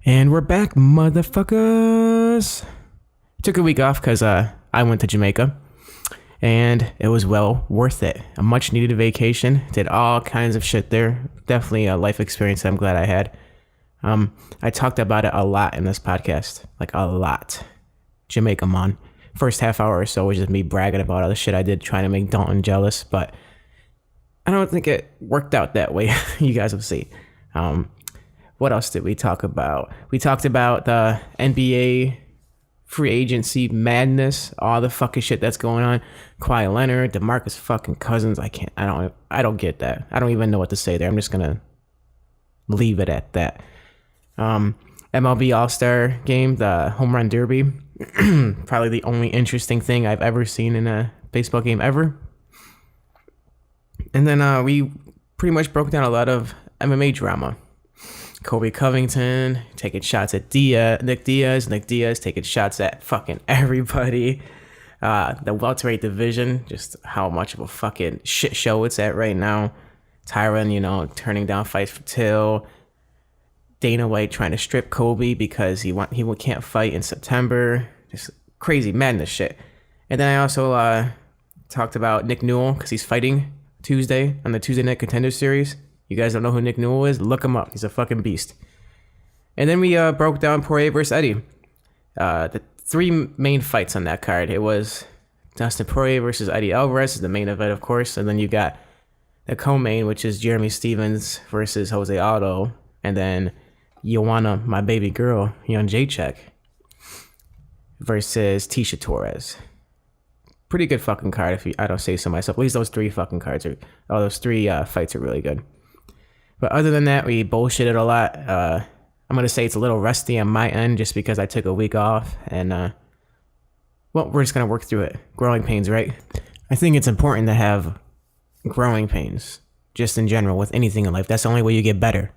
And we're back, motherfuckers. Took a week off because I went to Jamaica. And it was well worth it. A much needed vacation. Did all kinds of shit there. Definitely a life experience that I'm glad I had. I talked about it a lot in this podcast. Like a lot. Jamaica, man. First half hour or so was just me bragging about all the shit I did trying to make Dalton jealous. But I don't think it worked out that way. You guys will see. What else did we talk about? We talked about the NBA free agency madness, all the fucking shit that's going on. Kawhi Leonard, DeMarcus fucking Cousins. I don't get that. I don't even know what to say there. I'm just gonna leave it at that. MLB All-Star Game, the Home Run Derby. Probably the only interesting thing I've ever seen in a baseball game ever. And then we pretty much broke down a lot of MMA drama. Kobe Covington taking shots at Nick Diaz taking shots at fucking everybody. The welterweight division, just how much of a fucking shit show it's at right now. Tyron, turning down fights for Till. Dana White trying to strip Kobe because he can't fight in September. Just crazy madness shit. And then I also talked about Nick Newell because he's fighting Tuesday on the Tuesday Night Contender Series. You guys don't know who Nick Newell is? Look him up. He's a fucking beast. And then we broke down Poirier versus Eddie. The three main fights on that card. It was Dustin Poirier versus Eddie Alvarez is the main event, of course. And then you got the co-main, which is Jeremy Stevens versus Jose Aldo. And then Joanna, my baby girl, Young Jacek, versus Tisha Torres. Pretty good fucking card if I don't say so myself. At least those three fucking cards those three fights are really good. But other than that, we bullshitted a lot. I'm going to say it's a little rusty on my end just because I took a week off. And, we're just going to work through it. Growing pains, right? I think it's important to have growing pains, just in general, with anything in life. That's the only way you get better.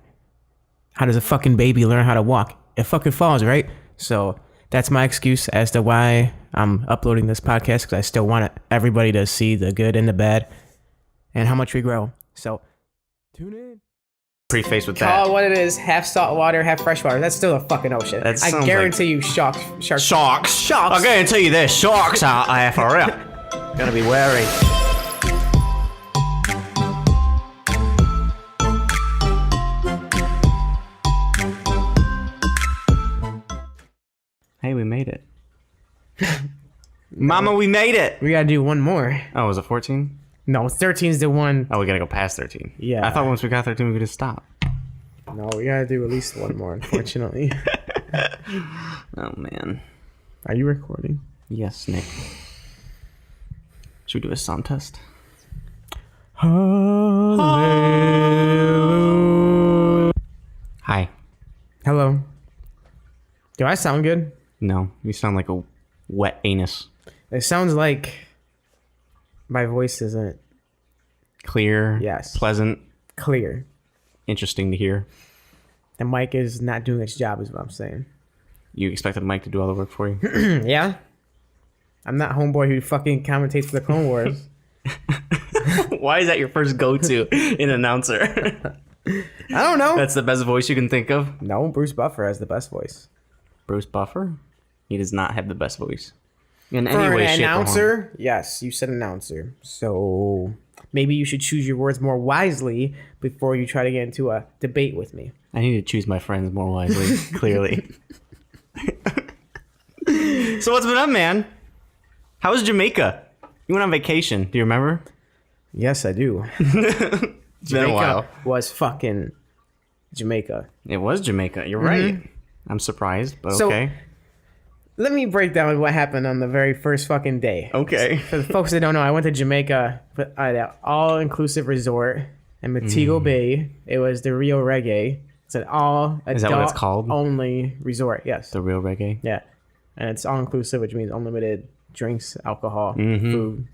How does a fucking baby learn how to walk? It fucking falls, right? So that's my excuse as to why I'm uploading this podcast, because I still want everybody to see the good and the bad and how much we grow. So tune in. Preface with that. Call it what it is, half salt water, half fresh water. That's still a fucking ocean. I guarantee you sharks. Sharks. I'm going to tell you this. Sharks are IFRL. Gotta be wary. Hey, we made it. Mama, we made it. We gotta do one more. Oh, was it 14? No, 13's the one. Oh, we gotta go past 13. Yeah. I thought once we got 13, we could just stop. No, we gotta do at least one more, unfortunately. Oh, man. Are you recording? Yes, Nick. Should we do a sound test? Hallelujah. Hi. Hello. Do I sound good? No, you sound like a wet anus. It sounds like my voice isn't Clear. Yes. Pleasant. clear. Interesting to hear. The mic is not doing its job, is what I'm saying. You expected Mike to do all the work for you? Yeah. I'm not homeboy who fucking commentates for the Clone Wars. Why is that your first go-to in announcer? I don't know. That's the best voice you can think of? No, Bruce Buffer has the best voice. Bruce Buffer? He does not have the best voice. In For any way, an shape, or form. announcer, yes, you said announcer. So maybe you should choose your words more wisely before you try to get into a debate with me. I need to choose my friends more wisely, clearly. So what's been up, man? How was Jamaica? You went on vacation. Do you remember? Yes, I do. It's been a while. Was fucking Jamaica. It was Jamaica. You're right. I'm surprised, but So- okay. Let me break down what happened on the very first fucking day. Okay. For the folks that don't know, I went to Jamaica at an all-inclusive resort in Montego Bay. It was the Rio Reggae. It's an all Is that what it's called? only resort. Yes. The real reggae? Yeah. And it's all-inclusive, which means unlimited drinks, alcohol, food,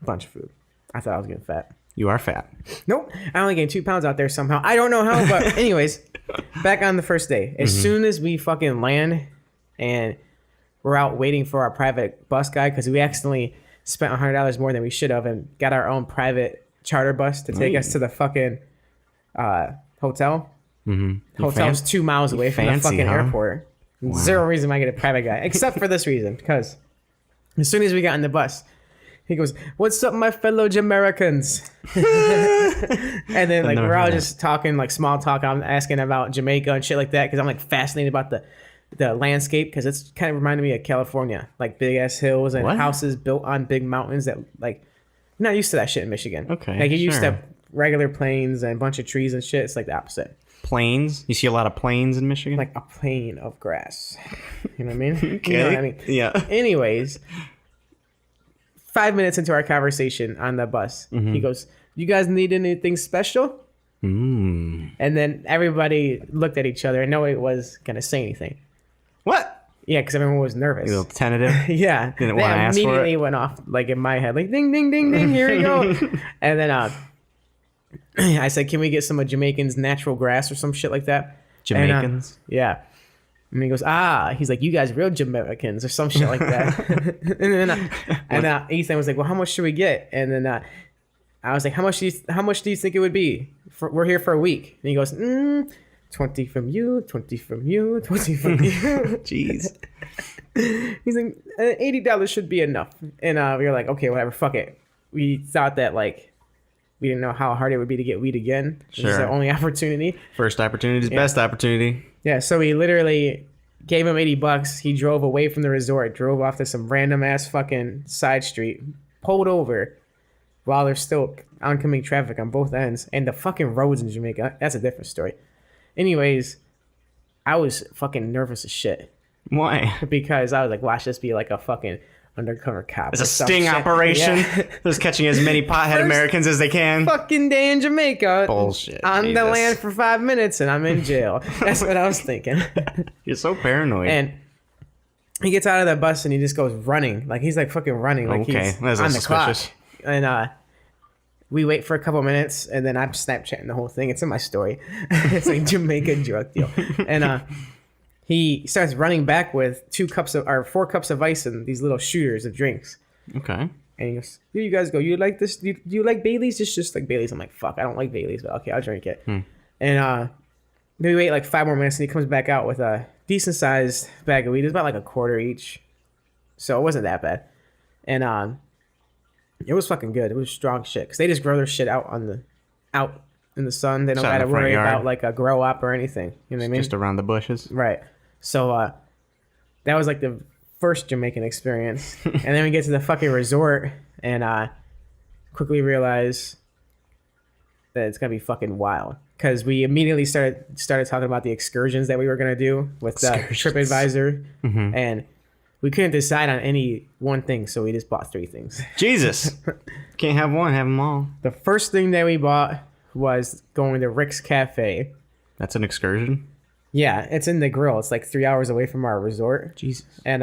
a bunch of food. I thought I was getting fat. You are fat. Nope. I only gained 2 pounds out there somehow. I don't know how, but anyways, back on the first day. As soon as we fucking land and we're out waiting for our private bus guy, because we accidentally spent $100 more than we should have and got our own private charter bus to take us to the fucking hotel. Hotel's 2 miles away from the fancy, fucking huh? airport. Zero reason why I get a private guy, except for this reason, because as soon as we got in the bus, he goes, "What's up, my fellow Jamaicans?" And then like never we're all heard that. just talking like small talk. I'm asking about Jamaica and shit like that because I'm like fascinated about the landscape because it's kind of reminded me of California, like big ass hills and What? houses built on big mountains that like you're not used to that shit in Michigan. Okay, like you're used sure. to regular plains and a bunch of trees and shit. It's like the opposite. Plains? You see a lot of plains in Michigan? Like a plain of grass. You know what I mean? okay. You know what I mean? Yeah. Anyways, 5 minutes into our conversation on the bus, he goes, "You guys need anything special?" Mm. And then everybody looked at each other and nobody was going to say anything. What? Yeah, because everyone was nervous. A little tentative. Yeah. Didn't They wanna ask for it? immediately went off like in my head, like ding, ding, ding, ding, here we go. And then I said, "Can we get some of Jamaicans' natural grass or some shit like that?" Jamaicans? And, yeah. And he goes, he's like, "You guys real Jamaicans," or some shit like that. and then Ethan was like, "Well, how much should we get?" And then I was like, "How much do you think it would be? We're here for a week." And he goes, 20 from you, 20 from you, 20 from you. Jeez. He's like, $80 should be enough. And we were like, okay, whatever, fuck it. We thought that like we didn't know how hard it would be to get weed again. This is Sure. the only opportunity. First opportunity is best opportunity. Yeah, so we literally gave him $80. He drove away from the resort, drove off to some random ass fucking side street, pulled over while there's still oncoming traffic on both ends. And the fucking roads in Jamaica, that's a different story. Anyways, I was fucking nervous as shit Why? because I was like, watch this be like a fucking undercover cop. It's a or some sting shit. operation. Yeah. Just catching as many pothead First Americans as they can. Fucking day in Jamaica. Bullshit. On the Jesus. land for 5 minutes and I'm in jail. That's what I was thinking. You're so paranoid. And he gets out of the bus and he just goes running. Like he's like fucking running. Like Okay, he's that's on the suspicious. clock. And we wait for a couple minutes and then I'm Snapchatting the whole thing. It's in my story. It's like Jamaica drug deal. And he starts running back with 4 cups of ice and these little shooters of drinks. Okay. And he goes, "Here you guys go. You like this? Do you like Bailey's?" It's just like Bailey's. I'm like, fuck, I don't like Bailey's, but okay, I'll drink it. And then we wait like 5 more minutes and he comes back out with a decent sized bag of weed. It's about like a quarter each. So it wasn't that bad. And it was fucking good. It was strong shit. Because they just grow their shit out in the sun. They don't Out in got to the front worry yard. about like a grow up or anything. You know what I mean? Just around the bushes. Right. So that was like the first Jamaican experience. And then we get to the fucking resort and quickly realize that it's gonna be fucking wild. Because we immediately started talking about the excursions that we were gonna do with the TripAdvisor. And we couldn't decide on any one thing, so we just bought 3 things. Jesus. Can't have one, have them all. The first thing that we bought was going to Rick's Cafe. That's an excursion. Yeah, it's in the grill. It's like 3 hours away from our resort. Jesus. And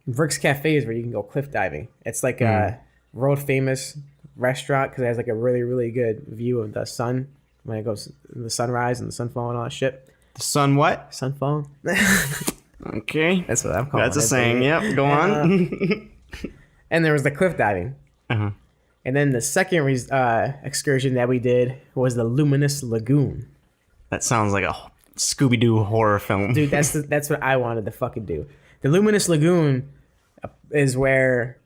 Rick's Cafe is where you can go cliff diving. It's like a world famous restaurant because it has like a really, really good view of the sun when it goes the sunrise and the sunfall and all that shit. The sun what? Sunfall? Okay. That's what I'm calling That's a it, saying. baby. Yep. Go on. And there was the cliff diving. Uh-huh. And then the second excursion that we did was the Luminous Lagoon. That sounds like a Scooby-Doo horror film. Dude, that's what I wanted to fucking do. The Luminous Lagoon is where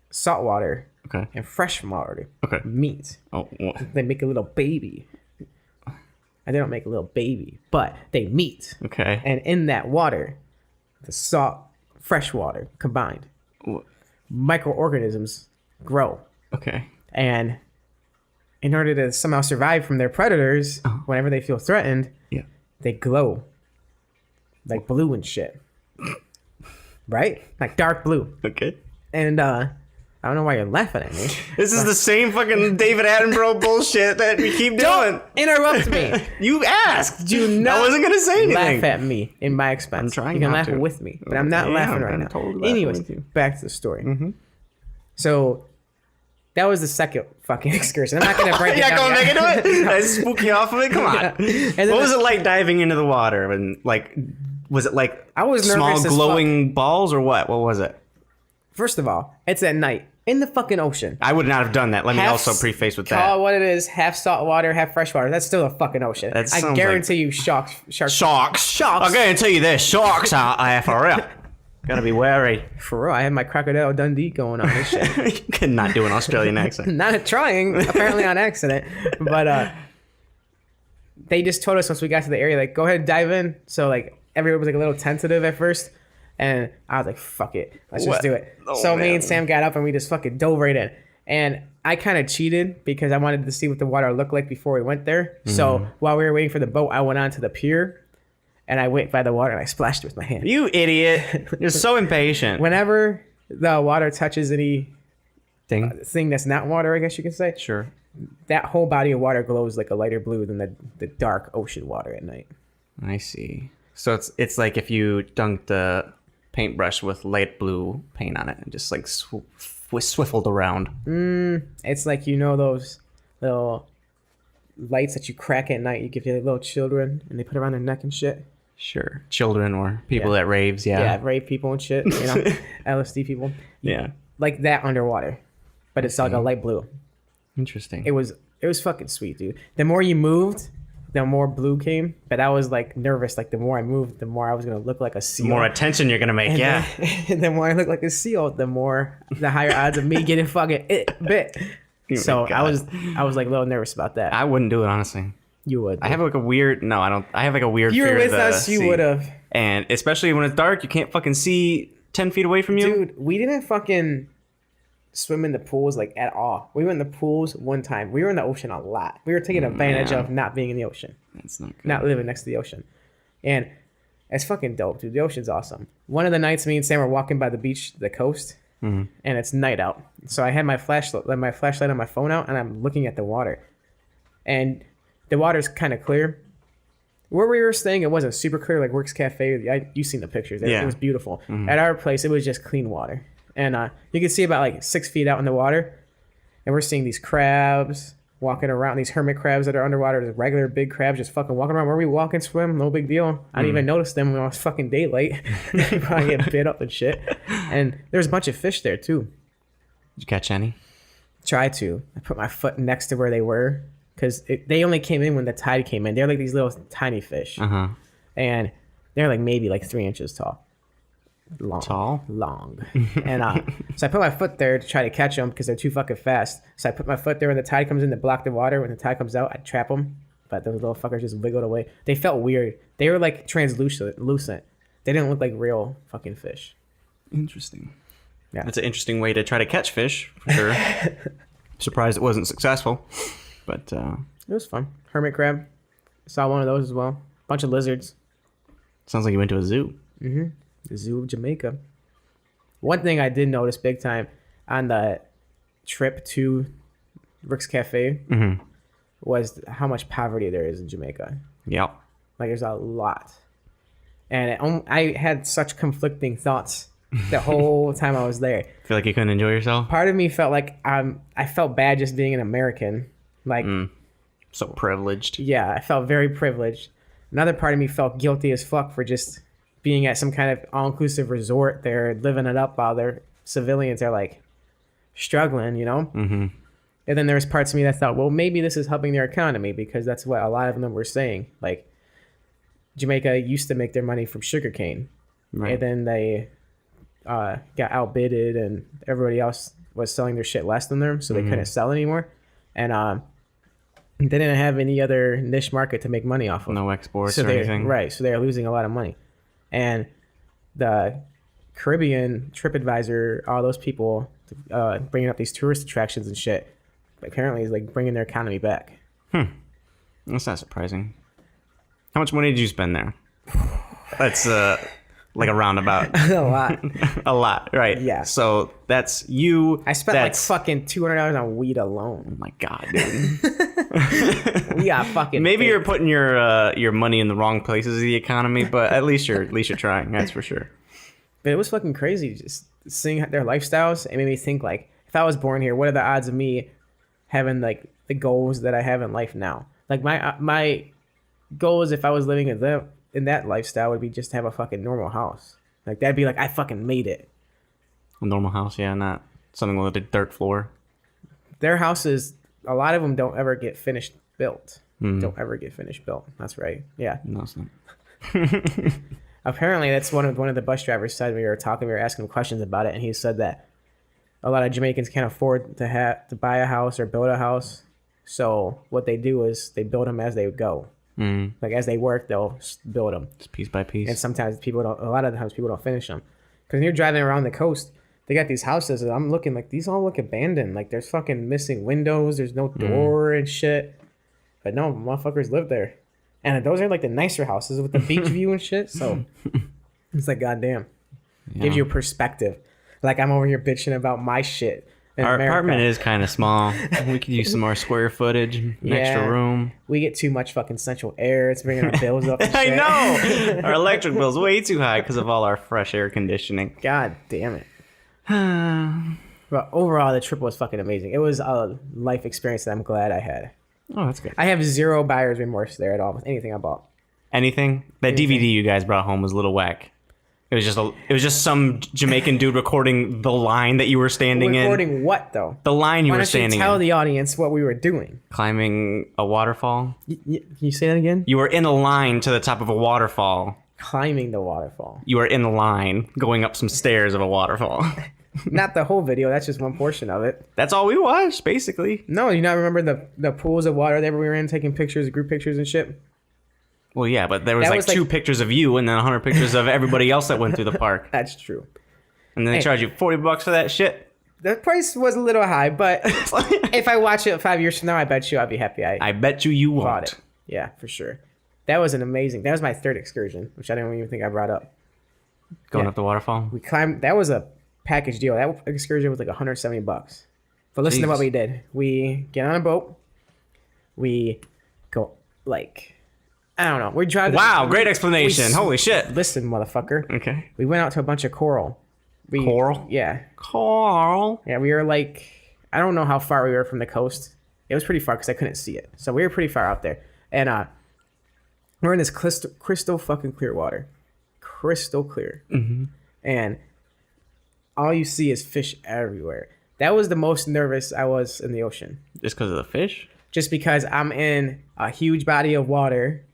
saltwater Okay. and fresh water Okay. meet. Oh, well, They make a little baby. And they don't make a little baby, but they meet. okay. And in that water, the salt, fresh water combined, Wh- microorganisms grow. Okay. And in order to somehow survive from their predators, whenever they feel threatened, Yeah. they glow like blue and shit. Right? Like dark blue. Okay. And I don't know why you're laughing at me. This is the same fucking David Attenborough bullshit that we keep doing. Don't interrupt me. You asked. Do not I wasn't gonna say anything. laugh at me in my expense. I'm trying You can not laugh to. with me, but I'm not Okay, laughing yeah, right I'm now. totally laughing Anyways, with you. back to the story. So that was the second fucking excursion. I'm not gonna break it You're down. not gonna yet. make it to it? I spook you off of it? Come on. Yeah. And then What was it like diving into the water? And like, was it like I was small nervous as glowing balls or what? What was it? First of all, it's at night. in the fucking ocean. I would not have done that. Let me also preface with that. Call it what it is, half salt water, half fresh water. That's still a fucking ocean. That I sounds guarantee you sharks. Sharks. I'm going to tell you this. Sharks are IFRL. Gotta be wary. For real, I had my Crocodile Dundee going on this shit. You could not do an Australian accent. Not trying, apparently on accident. But they just told us once we got to the area, like, go ahead, dive in. So like everyone was like a little tentative at first. And I was like, fuck it. Let's just do it. Oh, so man. me and Sam got up and we just fucking dove right in. And I kind of cheated because I wanted to see what the water looked like before we went there. So while we were waiting for the boat, I went onto the pier and I went by the water and I splashed it with my hand. You idiot. You're so impatient. Whenever the water touches any Thing. thing that's not water, I guess you could say, Sure. that whole body of water glows like a lighter blue than the dark ocean water at night. I see. So it's like if you dunked a paintbrush with light blue paint on it and just like swiffled around. It's like, you know, those little lights that you crack at night you give your little children and they put around their neck and shit. Sure. Children or people Yeah. at raves, Yeah, rape people and shit, you know, LSD people. Yeah. Like that underwater, but it's like a light blue. Interesting. It was fucking sweet, dude. The more you moved, the more blue came. But I was like nervous. Like the more I moved, the more I was gonna look like a seal. The more attention you're gonna make, and yeah. Then, the more I look like a seal, the higher odds of me getting fucking bit. So God. I was like a little nervous about that. I wouldn't do it, honestly. You would. I have like a weird, no, I don't. I have like a weird You were fear with of the us, you sea. would have. And especially when it's dark, you can't fucking see 10 feet away from you. Dude, we didn't fucking swim in the pools like at all. We were in the pools one time. We were in the ocean a lot. We were taking advantage man. of not being in the ocean, That's not good. not living next to the ocean. And it's fucking dope, dude. The ocean's awesome. One of the nights me and Sam were walking by the beach, the coast, and it's night out. So I had my flashlight on my phone out, and I'm looking at the water. And the water's kind of clear. Where we were staying, it wasn't super clear, like Works Cafe. You've seen the pictures. Yeah. It was beautiful. At our place, it was just clean water. And you could see about like 6 feet out in the water. And we're seeing these crabs walking around, these hermit crabs that are underwater. There's regular big crabs just fucking walking around. Where we walk and swim, no big deal. I didn't even notice them when it was fucking daylight. They probably get bit up and shit. And there's a bunch of fish there too. Did you catch any? Try to. I put my foot next to where they were because they only came in when the tide came in. They're like these little tiny fish. Uh-huh. And they're like maybe like 3 inches tall. Tall? Long. And so I put my foot there to try to catch them because they're too fucking fast. So I put my foot there when the tide comes in to block the water. When the tide comes out, I trap them. But those little fuckers just wiggled away. They felt weird. They were like translucent. They didn't look like real fucking fish. Interesting. Yeah. That's an interesting way to try to catch fish, for sure. Surprised it wasn't successful. But It was fun. Hermit crab. Saw one of those as well. Bunch of lizards. sounds like you went to a zoo. The Zoo of Jamaica. One thing I did notice big time on the trip to Rick's Cafe was how much poverty there is in Jamaica. Yep. Like there's a lot. And I had such conflicting thoughts the whole time I was there. Feel like you couldn't enjoy yourself? Part of me felt like I felt bad just being an American. Like, So privileged. yeah, I felt very privileged. Another part of me felt guilty as fuck for just being at some kind of all-inclusive resort there, living it up while their civilians are like struggling, you know? And then there was parts of me that thought, well, maybe this is helping their economy because that's what a lot of them were saying. Like, Jamaica used to make their money from sugarcane. Right. And then they got outbidded and everybody else was selling their shit less than them, so they couldn't sell anymore. And they didn't have any other niche market to make money off of. No exports So or they're anything. right. So they're losing a lot of money, and the Caribbean TripAdvisor, all those people bringing up these tourist attractions and shit, apparently is like bringing their economy back. That's not surprising. How much money did you spend there? That's like a roundabout. A lot. A lot, right? Yeah. So that's you. I spent like fucking $200 on weed alone. Oh my god, dude. We got fucking. Maybe baked. you're putting your money in the wrong places of the economy, but at least you're trying. That's for sure. But it was fucking crazy just seeing their lifestyles. It made me think like, if I was born here, what are the odds of me having like the goals that I have in life now? Like my goals, if I was living in that lifestyle, would be just to have a fucking normal house. Like that'd be like I fucking made it. A normal house, yeah, not Something with a dirt floor. Their houses, a lot of them don't ever get finished built. Don't ever get finished built. That's right. Yeah. No, it's not. Apparently, that's one of the bus drivers said. We were asking him questions about it, and he said that a lot of Jamaicans can't afford to buy a house or build a house. So what they do is they build them as they go. Like as they work, they'll build them. Just piece by piece. And sometimes people don't. A lot of the times people don't finish them. Because when you're driving around the coast, they got these houses, and I'm looking like these all look abandoned. Like there's fucking missing windows. There's no door and shit. But no, motherfuckers live there. And those are like the nicer houses with the beach view and shit. So it's like, goddamn. Yeah. Gives you a perspective. Like I'm over here bitching about my shit. Our America. apartment is kind of small. We could use some more square footage, an extra room. We get too much fucking central air. It's bringing our bills up. And I shit. know. Our electric bill's way too high because of all our fresh air conditioning. God damn it. But overall, the trip was fucking amazing. It was a life experience that I'm glad I had. Oh, that's good. I have zero buyer's remorse there at all with anything I bought. Anything? That DVD you guys brought home was a little whack. It was just some Jamaican dude recording the line that you were standing Recording in. what though? The line you Why were don't you standing tell in. the audience what we were doing? Climbing a waterfall. Can you say that again? You were in a line to the top of a waterfall. Climbing the waterfall. You were in a line going up some stairs of a waterfall. Not the whole video. That's just one portion of it. That's all we watched, basically. No, you not remember the pools of water that we were in, taking pictures, group pictures and shit? Well, yeah, but there was That like was, like- 2 pictures of you and then 100 pictures of everybody else that went through the park. That's true. And then they Hey. charge you $40 for that shit. The price was a little high, but if I watch it 5 years from now, I bet you I'll be happy I I bet you bought won't. it. Yeah, for sure. That was that was my third excursion, which I didn't even think I brought up. Going Yeah. up the waterfall. We climbed, that was a package deal. That excursion was like $170. But listen to what Jesus. we did. We get on a boat. We go like, I don't know. We drive. Wow, great explanation. we- Holy shit. Listen, motherfucker. Okay. We went out to a bunch of coral. Coral? Yeah. Carl. Yeah, we were like, I don't know how far we were from the coast. It was pretty far because I couldn't see it. So we were pretty far out there. And we're in this crystal fucking clear water. Crystal clear. Mm-hmm. And all you see is fish everywhere. That was the most nervous I was in the ocean. Just because of the fish? Just because I'm in a huge body of water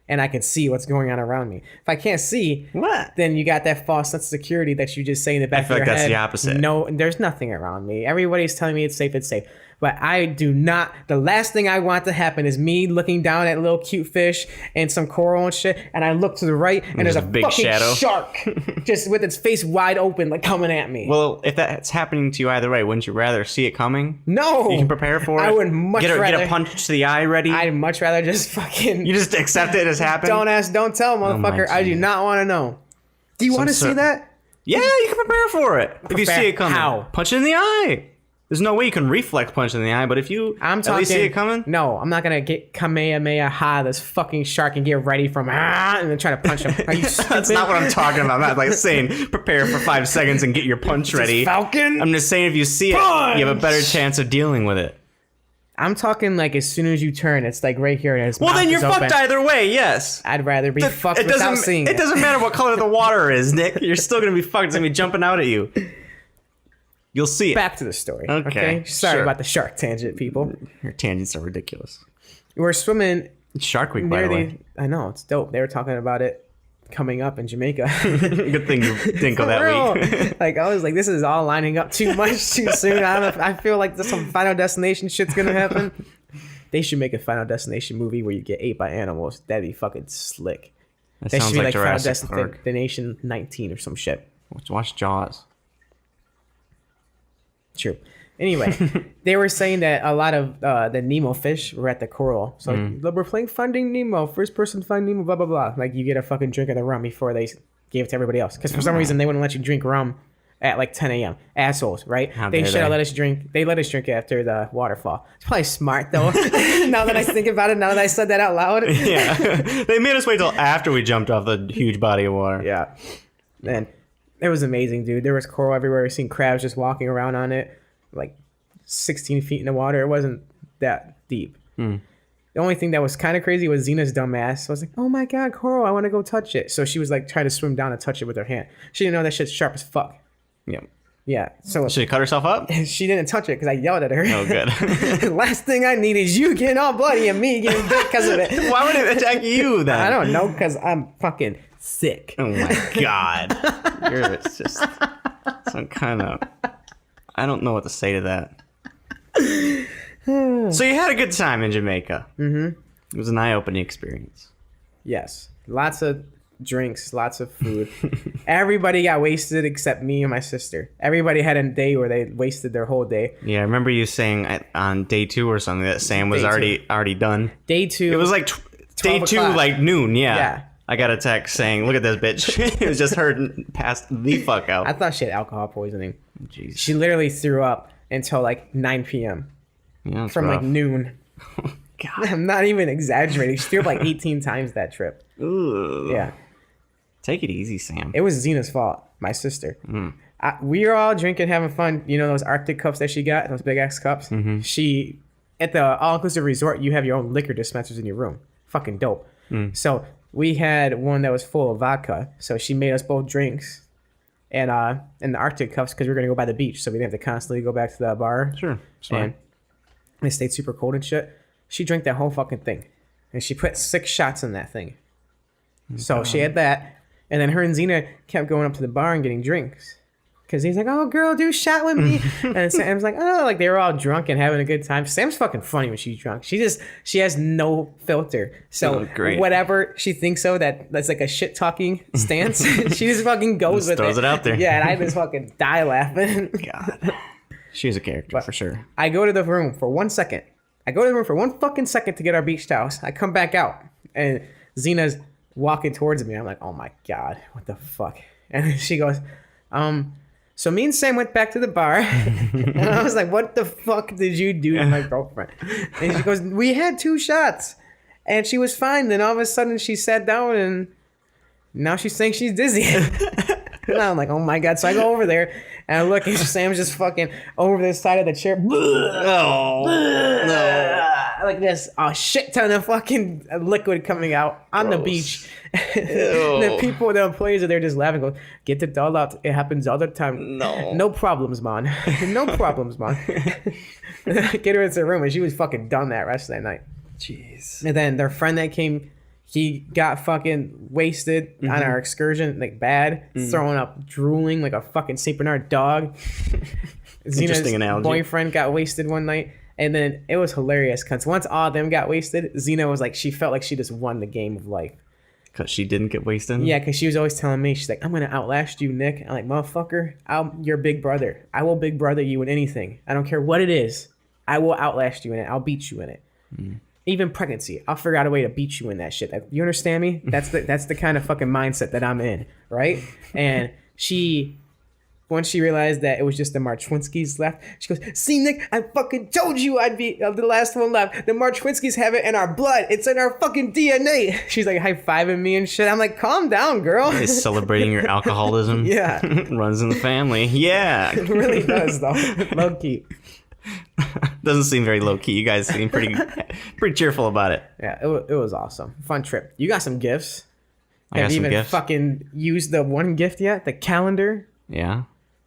and I can see what's going on around me. If I can't see, What? then you got that false sense of security that you just say in the back I feel of your like that's head. the opposite. No, there's nothing around me. Everybody's telling me it's safe, it's safe. But I do not. The last thing I want to happen is me looking down at little cute fish and some coral and shit, and I look to the right and there's a a big fucking shadow. shark just with its face wide open, like coming at me. Well, if that's happening to you either way, wouldn't you rather see it coming? No, You can prepare for it. I would much get rather. a punch to the eye ready. I'd much rather just fucking You just accept it as happening. don't ask, don't tell, motherfucker. I do Jesus. not want to know. Do you want to see sort- that? Yeah, you can prepare for it. If you Prepare see it coming, how? punch it in the eye. There's no way you can reflex punch in the eye, but if you I'm at talking. least see it coming, No, I'm not gonna get Kamehameha this fucking shark and get ready from and then try to punch him. Are you stupid? that's not what I'm talking about. I'm not like saying prepare for 5 seconds and get your punch ready. Falcon. I'm just saying if you see it, you have a better chance of dealing with it. I'm talking like as soon as you turn, it's like right here. And his Well, mouth then you're is open. fucked either way. Yes. I'd rather be fucked It without doesn't. seeing It doesn't matter what color the water is, Nick. You're still gonna be fucked. It's gonna be jumping out at you. You'll see it. Back to the story. Okay, Sorry sure. about the shark tangent, people. Your tangents are ridiculous. We're swimming It's Shark Week, by near the way. I know it's dope. They were talking about it coming up in Jamaica. Good thing you didn't go that week. Like I was like, this is all lining up too much too soon. I don't know. I feel like there's some Final Destination shit's gonna happen. They should make a Final Destination movie where you get ate by animals. That'd be fucking slick. That They should sounds be like like Final Jurassic Park. Destination 19 or some shit. Watch Jaws. True. Anyway, they were saying that a lot of the Nemo fish were at the coral. So like, we're playing Finding Nemo, first person Find Nemo, blah blah blah. Like you get a fucking drink of the rum before they gave it to everybody else. Because for some reason they wouldn't let you drink rum at like 10 a.m. Assholes, right? How They dare should have they. let us drink. They let us drink after the waterfall. It's probably smart though. Now that I think about it, now that I said that out loud. Yeah. They made us wait till after we jumped off the huge body of water. Yeah. And it was amazing, dude. There was coral everywhere. We seen crabs just walking around on it, like 16 feet in the water. It wasn't that deep. The only thing that was kind of crazy was Zena's dumbass. I was like, oh my God, coral, I want to go touch it. So she was like trying to swim down and touch it with her hand. She didn't know that shit's sharp as fuck. Yeah. Yeah. So Should she cut herself up? she didn't touch it because I yelled at her. Oh, good. Last thing I need is you getting all bloody and me getting bit because of it. Why would it attack you then? I don't know, because I'm fucking sick. Oh my god. You're just some kind of... I don't know what to say to that. So you had a good time in Jamaica. Mm-hmm. It was an eye-opening experience. Yes. Lots of drinks, lots of food. Everybody got wasted except me and my sister. Everybody had a day where they wasted their whole day. Yeah, I remember you saying on day 2 or something that Sam was already done. Day 2. It was like day 2, o'clock. like noon, yeah. Yeah. I got a text saying, look at this bitch. It was just her passed the fuck out. I thought she had alcohol poisoning. Jeez. She literally threw up until like 9 p.m. Yeah, that's from rough. like noon. God. I'm not even exaggerating. She threw up like 18 times that trip. Ooh. Yeah. Take it easy, Sam. It was Zena's fault, my sister. We were all drinking, having fun. You know those Arctic cups that she got, those big ass cups? She, at the all-inclusive resort, you have your own liquor dispensers in your room. Fucking dope. So we had one that was full of vodka. So she made us both drinks and in the Arctic cups because we were going to go by the beach. So we didn't have to constantly go back to the bar. Sure. And it stayed super cold and shit. She drank that whole fucking thing. And she put 6 shots in that thing. So she had that. And then her and Zena kept going up to the bar and getting drinks. Because he's like, oh, girl, do a shot with me. And Sam's like, oh, like they were all drunk and having a good time. Sam's fucking funny when she's drunk. She has no filter. So great. whatever she thinks that's like a shit talking stance, she just fucking goes with it. throws it out there. Yeah, and I just fucking die laughing. God. She's a character for sure. I go to the room for 1 second. I go to the room for 1 fucking second to get our beach towels. I come back out and Zena's walking towards me. I'm like, oh my God, what the fuck? And she goes, so me and Sam went back to the bar. And I was like, what the fuck did you do to my girlfriend? And she goes, we had 2 shots. And she was fine. Then all of a sudden she sat down and now she's saying she's dizzy. And I'm like, oh my God. So I go over there and I look and Sam's just fucking over the side of the chair. No. Like this, a shit ton of fucking liquid coming out on the beach. The employees are there just laughing, go, get the doll out. It happens all the time. No problems, man. No problems, man. Get her into the room and she was fucking done that rest of that night. Jeez. And then their friend that came, he got fucking wasted on our excursion, like bad, throwing up, drooling like a fucking St. Bernard dog. Zena's analogy. boyfriend got wasted one night. And then it was hilarious because once all of them got wasted, Zena was like, she felt like she just won the game of life. Because she didn't get wasted? Yeah, because she was always telling me, she's like, I'm going to outlast you, Nick. I'm like, motherfucker, I'm your big brother. I will big brother you in anything. I don't care what it is. I will outlast you in it. I'll beat you in it. Even pregnancy. I'll figure out a way to beat you in that shit. You understand me? That's the kind of fucking mindset that I'm in, right? And once she realized that it was just the Marchwinskis left, she goes, see, Nick, I fucking told you I'd be the last one left. The Marchwinskis have it in our blood. It's in our fucking DNA. She's like high-fiving me and shit. I'm like, calm down, girl. Is celebrating your alcoholism. Yeah. Runs in the family. Yeah. It really does, though. Low-key. Doesn't seem very low-key. You guys seem pretty cheerful about it. Yeah, it was awesome. Fun trip. You got some gifts. I got Have you some even gifts. fucking used the one gift yet? The calendar? Yeah.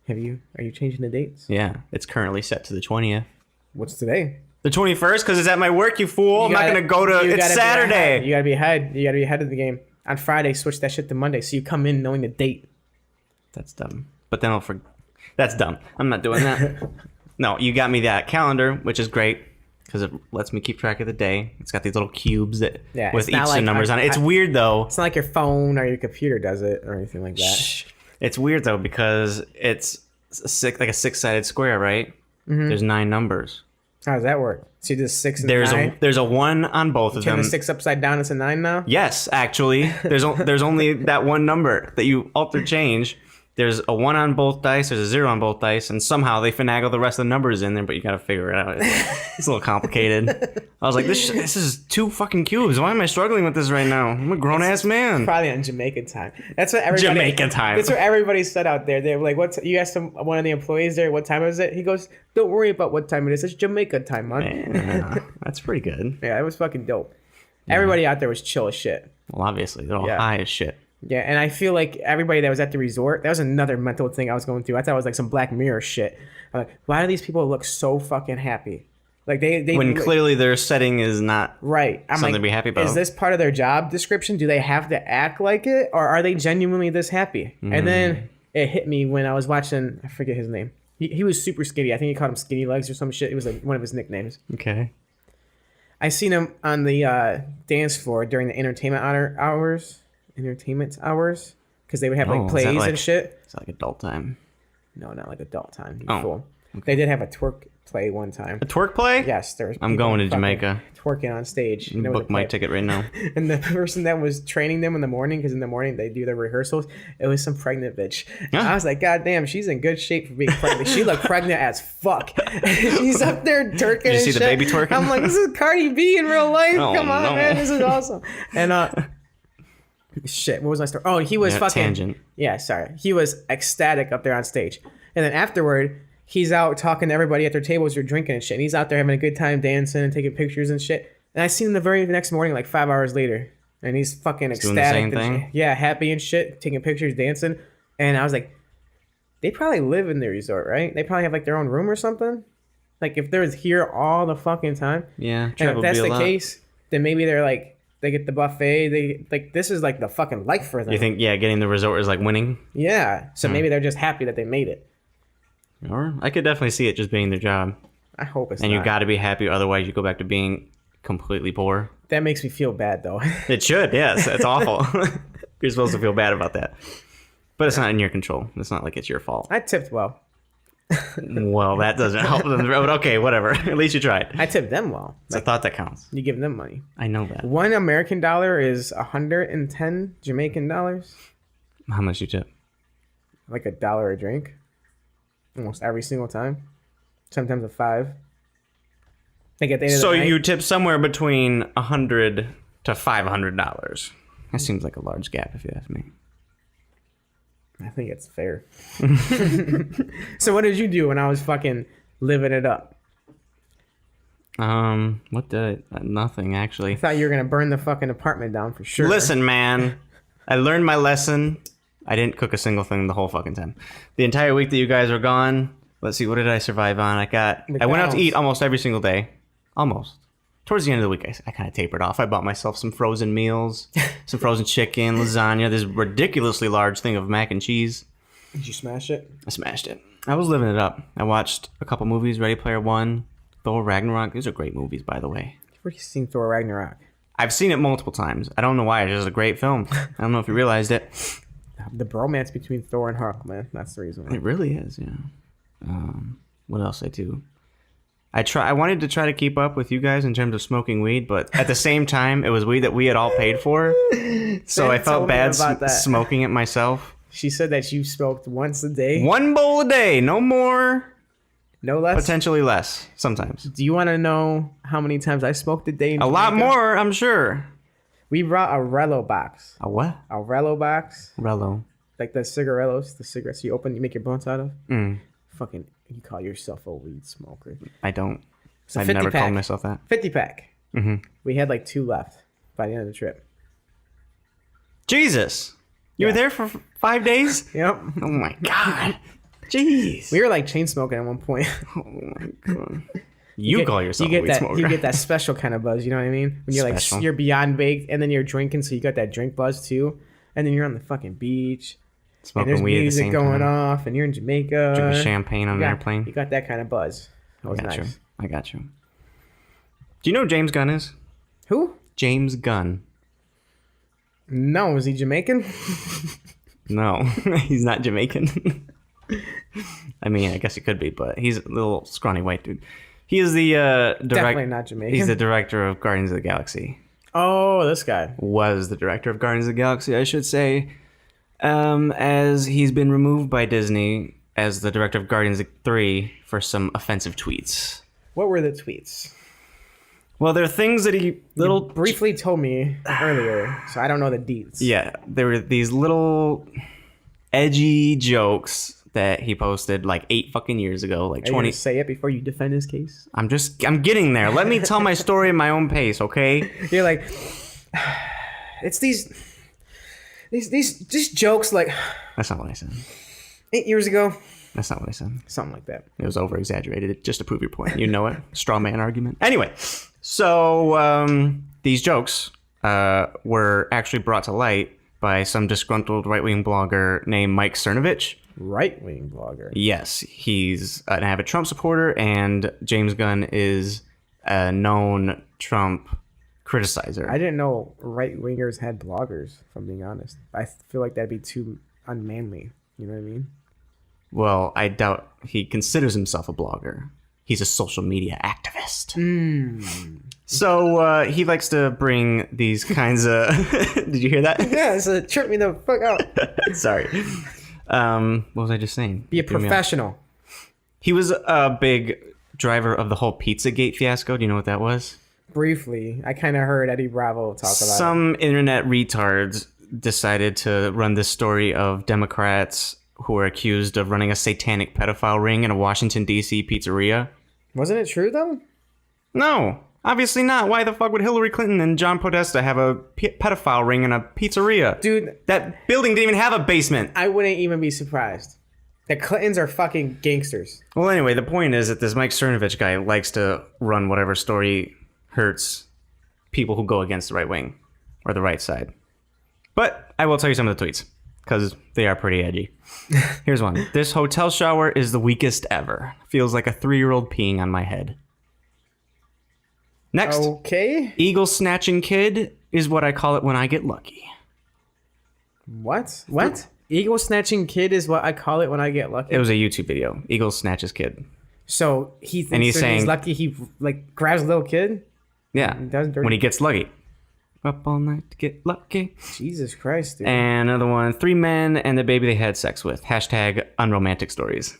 Are you changing the dates? Yeah. It's currently set to the 20th. What's today? The 21st, because it's at my work, you fool. I'm not going to go to... It's Saturday. You gotta be ahead. You gotta be ahead of the game. On Friday, switch that shit to Monday so you come in knowing the date. That's dumb. But then I'll forget. That's dumb. I'm not doing that. No, you got me that calendar, which is great because it lets me keep track of the day. It's got these little cubes with it's each not of the like numbers on it. It's weird, though. It's not like your phone or your computer does it or anything like that. Shh. It's weird, though, because it's like a 6-sided square, right? Mm-hmm. There's 9 numbers. How does that work? So you just 6 and There's 9? there's a 1 on both of Turn them. the 6 upside down, it's a 9 now? Yes, actually. There's only that one number that you alter change. There's a 1 on both dice, there's a 0 on both dice, and somehow they finagle the rest of the numbers in there, but you gotta figure it out. It's a little complicated. I was like, this is 2 fucking cubes. Why am I struggling with this right now? I'm a grown-ass man. Probably on Jamaica time. That's what everybody... Jamaica time. That's what everybody said out there. They were like, you asked one of the employees there, what time is it? He goes, don't worry about what time it is. It's Jamaica time, man. Yeah, that's pretty good. Yeah, it was fucking dope. Everybody out there was chill as shit. Well, obviously, they're all high as shit. Yeah, and I feel like everybody that was at the resort, that was another mental thing I was going through. I thought it was like some Black Mirror shit. I'm like, why do these people look so fucking happy? Like they When clearly their setting is not right. I'm something like, to be happy about. Is this part of their job description? Do they have to act like it, or are they genuinely this happy? And then it hit me when I was watching. I forget his name. He was super skinny. I think he called him Skinny Legs or some shit. It was like one of his nicknames. Okay. I seen him on the dance floor during the entertainment hours. Because they would have like plays and shit. It's like adult time. No, not like adult time. You Oh, fool. okay. They did have a twerk play one time. A twerk play? Yes, there was. I'm people going to fucking Jamaica. twerking on stage. You know, Book my ticket right now. And the person that was training them in the morning, because in the morning they do their rehearsals, it was some pregnant bitch. Yeah. I was like, God damn, she's in good shape for being pregnant. She looked pregnant as fuck. She's up there twerking. Did you see the baby twerking? I'm like, this is Cardi B in real life. Oh, Come on, no. man, this is awesome. And shit, what was my story? Oh, he was fucking tangent. Yeah, sorry. He was ecstatic up there on stage. And then afterward, he's out talking to everybody at their tables who are drinking and shit. And he's out there having a good time dancing and taking pictures and shit. And I seen him the very next morning, like 5 hours later. And he's fucking doing the ecstatic. same thing? Yeah, happy and shit, taking pictures, dancing. And I was like, they probably live in the resort, right? They probably have like their own room or something. Like if they're here all the fucking time. Yeah, And if that's the case, then maybe they're like, they get the buffet. They like this is like the fucking life for them. You think, getting the resort is like winning? Yeah. So maybe they're just happy that they made it. Or I could definitely see it just being their job. I hope it's And not. you got to be happy, otherwise you go back to being completely poor. That makes me feel bad though. It should, yes. It's awful. You're supposed to feel bad about that. But it's not in your control. It's not like it's your fault. I tipped well. Well, that doesn't help them. But okay, whatever. At least you tried. I tipped them well. It's a thought that counts. You give them money. I know that. $1 American dollar is 110 Jamaican dollars. How much you tip? Like $1 a drink. Almost every single time. Sometimes a 5. Like at the end of So the night, you tip somewhere between $100 to $500. That seems like a large gap, if you ask me. I think it's fair. So what did you do when I was fucking living it up? What did I? Nothing, actually. I thought you were gonna burn the fucking apartment down for sure. Listen, man. I learned my lesson. I didn't cook a single thing the whole fucking time. The entire week that you guys were gone, let's see, what did I survive on? I went out to eat almost every single day. Almost. Towards the end of the week, I kind of tapered off. I bought myself some frozen meals, some frozen chicken, lasagna, this ridiculously large thing of mac and cheese. Did you smash it? I smashed it. I was living it up. I watched a couple movies, Ready Player One, Thor Ragnarok. These are great movies, by the way. You've already seen Thor Ragnarok. I've seen it multiple times. I don't know why. It's just a great film. I don't know if you realized it. The bromance between Thor and Hulk, man. That's the reason why. It really is, yeah. What else I do? I wanted to try to keep up with you guys in terms of smoking weed, but at the same time, it was weed that we had all paid for. So I felt bad smoking it myself. She said that you smoked once a day. One bowl a day, no more. No less? Potentially less, sometimes. Do you want to know how many times I smoked a day? A lot more, I'm sure. We brought a Rello box. A what? A Rello box. Rello. Like the cigarillos, the cigarettes you open, you make your blunts out of. Mm. Fucking, you call yourself a weed smoker. I don't. It's a I've 50 never pack. called myself that. 50 pack. Mm-hmm. We had like 2 left by the end of the trip. Jesus. You were there for 5 days? Yep. Oh my God. Jeez. We were like chain smoking at one point. Oh my God. You call yourself a weed smoker. You get that special kind of buzz, you know what I mean? When you're Special. like, you're beyond baked and then you're drinking, so you got that drink buzz too. And then you're on the fucking beach. And there's Smoking weed at the music same going time. off, and you're in Jamaica. Drinking champagne on an You airplane. got that kind of buzz. That was I got nice. you. I got you. Do you know who James Gunn is? Who? James Gunn. No, is he Jamaican? No, he's not Jamaican. I mean, I guess he could be, but he's a little scrawny white dude. He is the Definitely not Jamaican. He's the director of Guardians of the Galaxy. Oh, this guy. Was the director of Guardians of the Galaxy, I should say. As he's been removed by Disney as the director of Guardians 3 for some offensive tweets. What were the tweets? Well, there are things that he You briefly told me earlier, so I don't know the deets. Yeah, there were these little edgy jokes that he posted like 8 fucking years ago, like Are you 20. gonna say it before you defend his case? I'm getting there. Let me tell my story at my own pace, okay? You're like, it's these these jokes like That's not what I said. 8 years ago, That's not what I said. something like that. It was over exaggerated just to prove your point. You know it. Straw man argument. Anyway, so these jokes were actually brought to light by some disgruntled right-wing blogger named Mike Cernovich. Right-wing blogger. Yes, he's an avid Trump supporter, and James Gunn is a known Trump criticizer. I didn't know right-wingers had bloggers, if I'm being honest. I feel like that'd be too unmanly. You know what I mean? Well, I doubt he considers himself a blogger. He's a social media activist. So he likes to bring these kinds of... Did you hear that? Yeah, so trip me the fuck out. Sorry. What was I just saying? Be a professional. He was a big driver of the whole Pizzagate fiasco. Do you know what that was? Briefly, I kind of heard Eddie Bravo talk about it. Some internet retards decided to run this story of Democrats who were accused of running a satanic pedophile ring in a Washington, D.C. pizzeria. Wasn't it true, though? No, obviously not. Why the fuck would Hillary Clinton and John Podesta have a pedophile ring in a pizzeria? Dude, that building didn't even have a basement. I wouldn't even be surprised. The Clintons are fucking gangsters. Well, anyway, the point is that this Mike Cernovich guy likes to run whatever story hurts people who go against the right wing or the right side. But I will tell you some of the tweets because they are pretty edgy. Here's one. This hotel shower is the weakest ever. Feels like a 3-year-old peeing on my head. Next. Okay. Eagle snatching kid is what I call it when I get lucky. What? Eagle snatching kid is what I call it when I get lucky. It was a YouTube video. Eagle snatches kid. So he thinks and he's saying, he's lucky. He like grabs a little kid. Yeah. Does dirty. When he gets lucky. Up all night to get lucky. Jesus Christ, dude. And another one. 3 men and the baby they had sex with. Hashtag unromantic stories.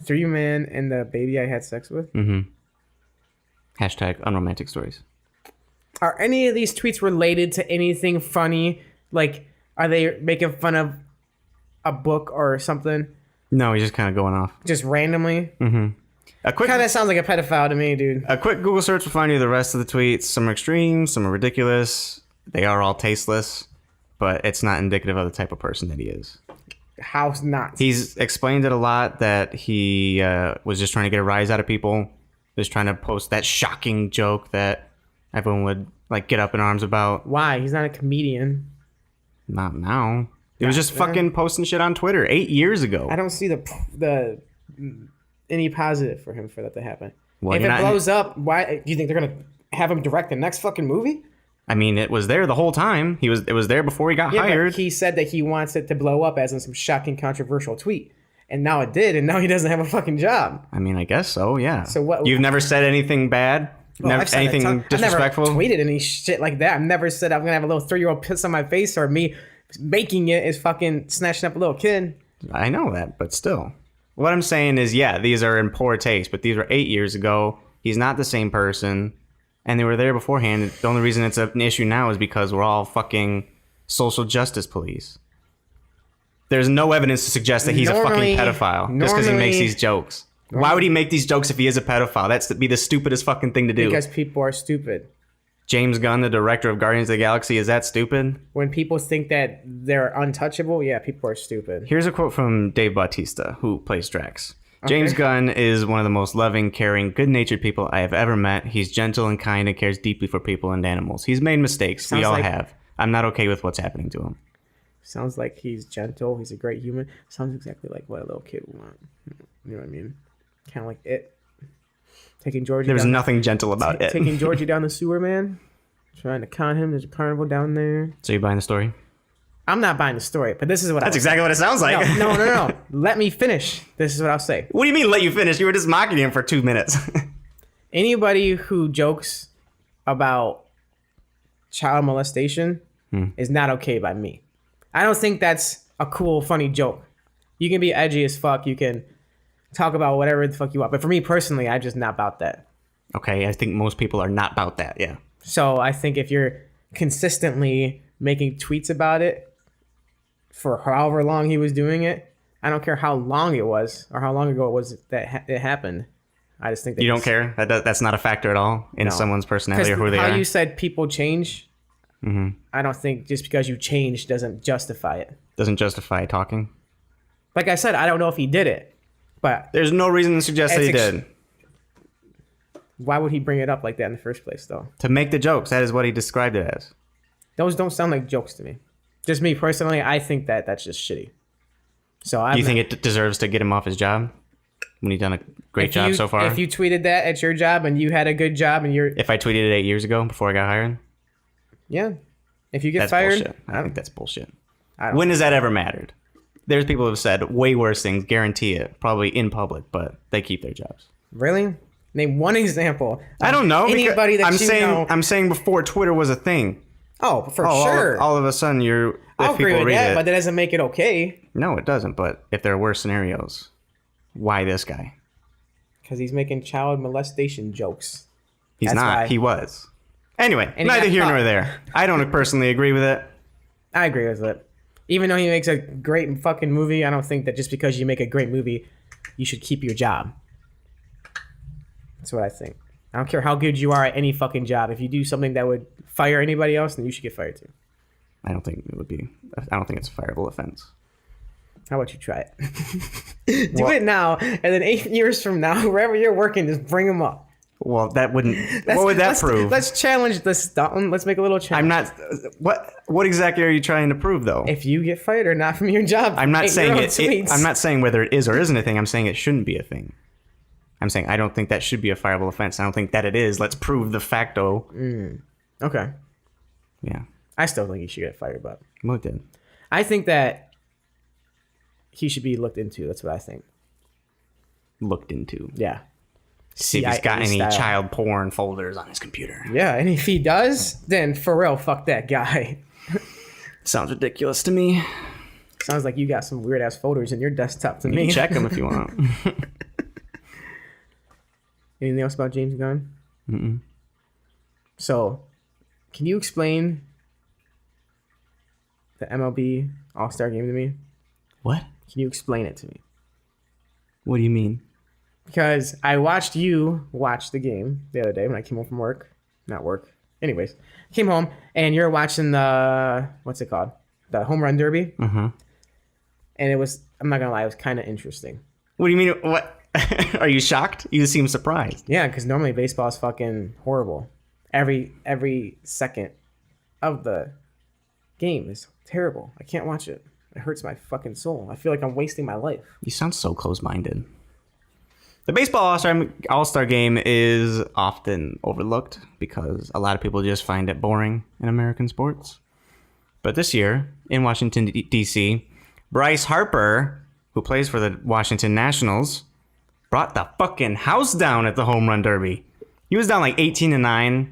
3 men and the baby I had sex with? Mm-hmm. Hashtag unromantic stories. Are any of these tweets related to anything funny? Like, are they making fun of a book or something? No, he's just kind of going off. Just randomly? Mm-hmm. Kind of sounds like a pedophile to me, dude. A quick Google search will find you the rest of the tweets. Some are extreme, some are ridiculous. They are all tasteless, but it's not indicative of the type of person that he is. How's not? He's explained it a lot that he was just trying to get a rise out of people. Just trying to post that shocking joke that everyone would like get up in arms about. Why? He's not a comedian. Not now. It was just fucking posting shit on Twitter 8 years ago. I don't see the any positive for him for that to happen. Well, if it blows up, why do you think they're gonna have him direct the next fucking movie? I mean, it was there the whole time. It was there before he got hired. But he said that he wants it to blow up as in some shocking, controversial tweet. And now it did, and now he doesn't have a fucking job. I mean, I guess so, yeah. So what? You've never said anything bad? Anything disrespectful? I've never tweeted any shit like that. I've never said I'm gonna have a little 3-year-old piss on my face, or me making it is fucking snatching up a little kid. I know that, but still. What I'm saying is, yeah, these are in poor taste, but these were 8 years ago. He's not the same person, and they were there beforehand. The only reason it's an issue now is because we're all fucking social justice police. There's no evidence to suggest that he's a fucking pedophile just because he makes these jokes. Why would he make these jokes if he is a pedophile? That's be the stupidest fucking thing to do. Because people are stupid. James Gunn, the director of Guardians of the Galaxy, is that stupid? When people think that they're untouchable, yeah, people are stupid. Here's a quote from Dave Bautista, who plays Drax. James Gunn is one of the most loving, caring, good-natured people I have ever met. He's gentle and kind and cares deeply for people and animals. He's made mistakes. We all have. I'm not okay with what's happening to him. Sounds like he's gentle. He's a great human. Sounds exactly like what a little kid would want. You know what I mean? Kind of like it. Taking Georgie. There's nothing gentle about it. Taking Georgie down the sewer, man. Trying to con him. There's a carnival down there. So you buying the story? I'm not buying the story, but this is what That's exactly what it sounds like. No. Let me finish. This is what I'll say. What do you mean let you finish? You were just mocking him for 2 minutes. Anybody who jokes about child molestation is not okay by me. I don't think that's a cool, funny joke. You can be edgy as fuck. You can talk about whatever the fuck you want. But for me personally, I'm just not about that. Okay, I think most people are not about that, yeah. So I think if you're consistently making tweets about it for however long he was doing it, I don't care how long it was or how long ago it was that it happened. I just think that you don't care? That's not a factor at all in someone's personality or who they are? How you said people change, I don't think just because you changed doesn't justify it. Doesn't justify talking. Like I said, I don't know if he did it, but There's no reason to suggest that he It's did. why would he bring it up like that in the first place, though? To make the jokes. That is what he described it as. Those don't sound like jokes to me. Just me personally, I think that that's just shitty. So Do you think it deserves to get him off his job? When he's done a great job so far? If you tweeted that at your job and you had a good job and you're... If I tweeted it 8 years ago before I got hired? Yeah. If you get That's fired... bullshit. I think that's bullshit. don't When has that ever mattered? There's people who have said way worse things, guarantee it, probably in public, but they keep their jobs. Really? Name one example. I don't know. Anybody that I'm saying before Twitter was a thing. Oh, for sure. All of a sudden, I'll agree with that, it. but that doesn't make it okay. No, it doesn't. But if there are worse scenarios, why this guy? Because he's making child molestation jokes. He's That's not. why. He was. Anyway, And he neither got here caught. nor there. I don't personally agree with it. I agree with it. Even though he makes a great fucking movie, I don't think that just because you make a great movie, you should keep your job. That's what I think. I don't care how good you are at any fucking job. If you do something that would fire anybody else, then you should get fired too. I don't think it would be. I don't think it's a fireable offense. How about you try it? Do it now, and then 8 years from now, wherever you're working, just bring them up. Well, that wouldn't. What would that prove? Let's challenge this, Dalton. Let's make a little challenge. I'm not. What exactly are you trying to prove, though? If you get fired or not from your job, I'm not hate saying your own it. tweets. I'm not saying whether it is or isn't a thing. I'm saying it shouldn't be a thing. I'm saying I don't think that should be a fireable offense. I don't think that it is. Let's prove the facto. Okay. Yeah. I still think he should get fired, but Well, it did. I think that he should be looked into. That's what I think. Looked into. Yeah. See if he's got any CIA style. child porn folders on his computer. Yeah, and if he does, then for real, fuck that guy. Sounds ridiculous to me. Sounds like you got some weird ass folders in your desktop to You me. can check him if you want. Anything else about James Gunn? Mm-mm. So, can you explain the MLB All-Star Game to me? What? Can you explain it to me? What do you mean? Because I watched you watch the game the other day when I came home from work. Not work. Anyways, came home and you're watching the, what's it called? The Home Run Derby. Mm-hmm. And it was, I'm not going to lie, it was kind of interesting. What do you mean? What? Are you shocked? You seem surprised. Yeah, because normally baseball is fucking horrible. Every second of the game is terrible. I can't watch it. It hurts my fucking soul. I feel like I'm wasting my life. You sound so close-minded. The baseball All-Star Game is often overlooked because a lot of people just find it boring in American sports. But this year, in Washington, D.C., Bryce Harper, who plays for the Washington Nationals, brought the fucking house down at the Home Run Derby. He was down like 18-9.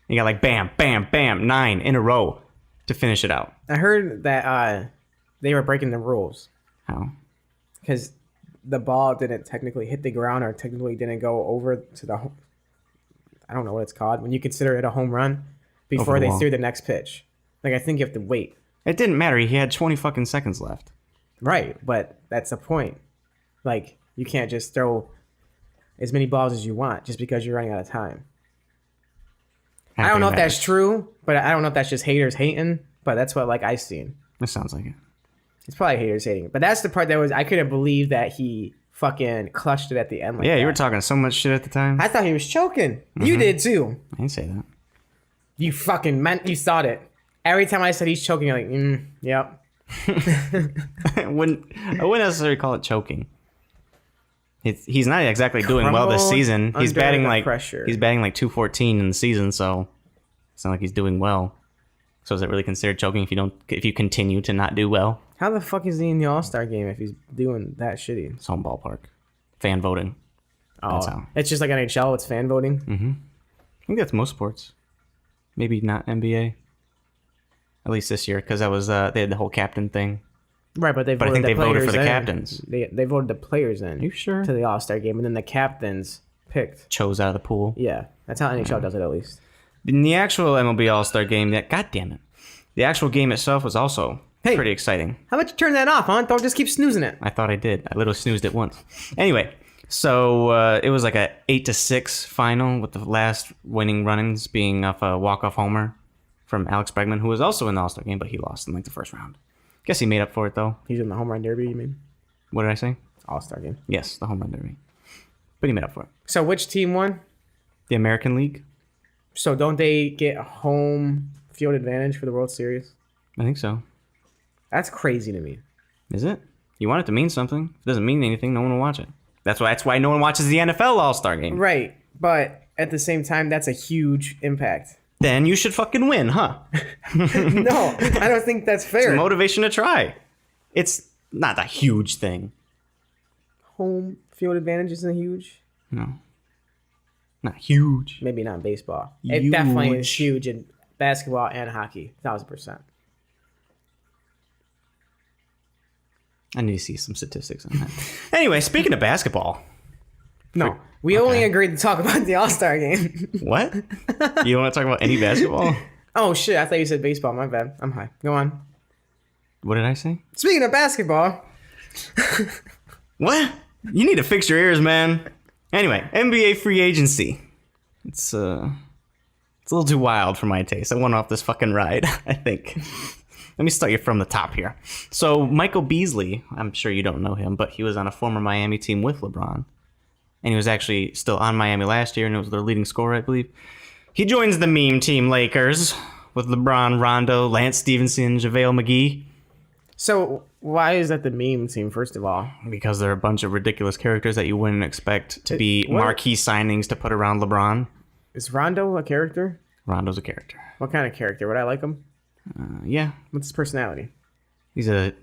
He got like bam, bam, bam, 9 in a row to finish it out. I heard that they were breaking the rules How? because the ball didn't technically hit the ground or technically didn't go over to the I don't know what it's called when you consider it a home run before Over the they wall. threw the next pitch. Like I think you have to wait. It didn't matter. He had 20 fucking seconds left. Right, but that's the point. Like you can't just throw as many balls as you want just because you're running out of time. I don't know if that's true, but I don't know if that's just haters hating, but that's what like I've seen. That sounds like it. It's probably haters hating. But that's the part that was I couldn't believe that he fucking clutched it at the end like Yeah, that. you were talking so much shit at the time. I thought he was choking. You did too. I didn't say that. You fucking meant you thought it. Every time I said he's choking, you're like, yep. I wouldn't necessarily call it choking. He's not exactly doing well this Crumbled season. He's under batting the like pressure. he's batting like 214 in the season, so it's not like he's doing well. So is it really considered choking if you continue to not do well? How the fuck is he in the All-Star game if he's doing that shitty? It's home ballpark. Fan voting. That's Oh, how. it's just like NHL. It's fan voting. I think that's most sports. Maybe not NBA. At least this year, because that was they had the whole captain thing. Right, but I think they voted for the in. captains. They voted the players in. You sure? To the All-Star game, and then the captains picked. Chose out of the pool. Yeah, that's how NHL does it at least. In the actual MLB All-Star game, God damn it. The actual game itself was also pretty exciting. How about you turn that off, huh? Don't just keep snoozing it. I thought I did. I literally snoozed it once. Anyway, so it was like a 8-6 final with the last winning runnings being off a walk-off homer from Alex Bregman, who was also in the All-Star game, but he lost in like the first round. Guess he made up for it though. He's in the home run derby, you mean? What did I say? All-Star game. Yes, the home run derby. But he made up for it. So which team won? The American League? So don't they get a home field advantage for the World Series? I think so. That's crazy to me. Is it? You want it to mean something. If it doesn't mean anything, no one will watch it. That's why no one watches the NFL All-Star game. Right. But at the same time, that's a huge impact. Then you should fucking win, huh? No, I don't think that's fair. Motivation to try. It's not a huge thing. Home field advantage isn't huge. No. Not huge. Maybe not in baseball. It definitely is huge in basketball and hockey. 1,000%. I need to see some statistics on that. Anyway, speaking of basketball. No, we only agreed to talk about the All-Star game. What? You don't want to talk about any basketball? Oh, shit. I thought you said baseball. My bad. I'm high. Go on. What did I say? Speaking of basketball. What? You need to fix your ears, man. Anyway, NBA free agency. It's a little too wild for my taste. I went off this fucking ride, I think. Let me start you from the top here. So Michael Beasley, I'm sure you don't know him, but he was on a former Miami team with LeBron. And he was actually still on Miami last year, and it was their leading scorer, I believe. He joins the meme team Lakers with LeBron, Rondo, Lance Stevenson, JaVale McGee. So why is that the meme team, first of all? Because they're a bunch of ridiculous characters that you wouldn't expect to be what? marquee signings to put around LeBron. Is Rondo a character? Rondo's a character. What kind of character? Would I like him? Yeah. What's his personality? He's a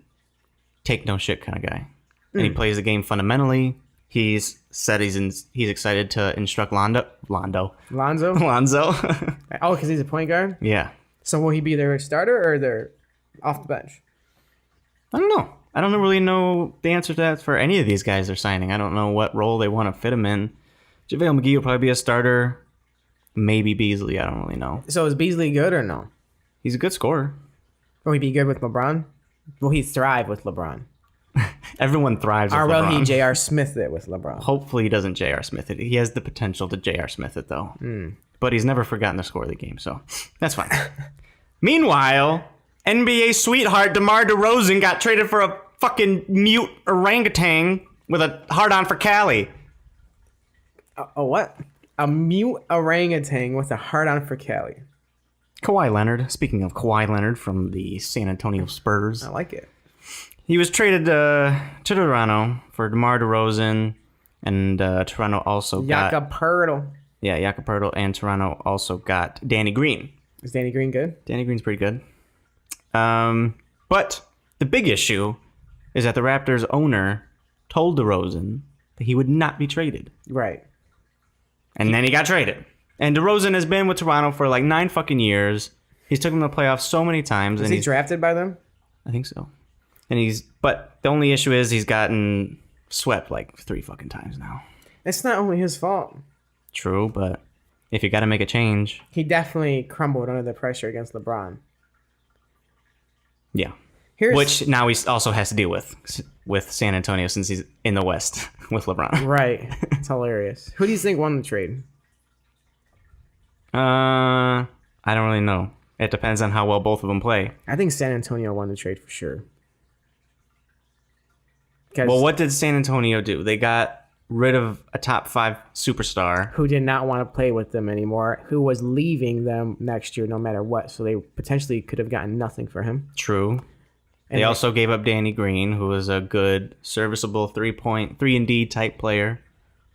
take no shit kind of guy. And he plays the game fundamentally. He's said he's excited to instruct Lonzo. Lonzo? Oh, because he's a point guard? Yeah. So will he be their starter or their off the bench? I don't know. I don't really know the answer to that for any of these guys they're signing. I don't know what role they want to fit him in. JaVale McGee will probably be a starter. Maybe Beasley. I don't really know. So is Beasley good or no? He's a good scorer. Will he be good with LeBron? Will he thrive with LeBron? Everyone thrives with Or will LeBron. he J.R. Smith it with LeBron? Hopefully he doesn't J.R. Smith it. He has the potential to J.R. Smith it, though. But he's never forgotten the score of the game, so that's fine. Meanwhile, NBA sweetheart DeMar DeRozan got traded for a fucking mute orangutan with a hard-on for Cali. A what? A mute orangutan with a hard-on for Cali. Kawhi Leonard. Speaking of Kawhi Leonard from the San Antonio Spurs. I like it. He was traded to Toronto for DeMar DeRozan, and Toronto also got... Jakob Poeltl. Yeah, Jakob Poeltl, and Toronto also got Danny Green. Is Danny Green good? Danny Green's pretty good. But the big issue is that the Raptors owner told DeRozan that he would not be traded. Right. And then he got traded. And DeRozan has been with Toronto for like 9 fucking years. He's taken them to the playoffs so many times. Is and he he's drafted by them? I think so. But the only issue is he's gotten swept like 3 fucking times now. It's not only his fault. True, but if you got to make a change. He definitely crumbled under the pressure against LeBron. Yeah. Which now he also has to deal with San Antonio since he's in the West with LeBron. Right. It's hilarious. Who do you think won the trade? I don't really know. It depends on how well both of them play. I think San Antonio won the trade for sure. Well, what did San Antonio do? They got rid of a top 5 superstar. Who did not want to play with them anymore, who was leaving them next year no matter what. So they potentially could have gotten nothing for him. True. And they also gave up Danny Green, who was a good, serviceable 3-and-D type player.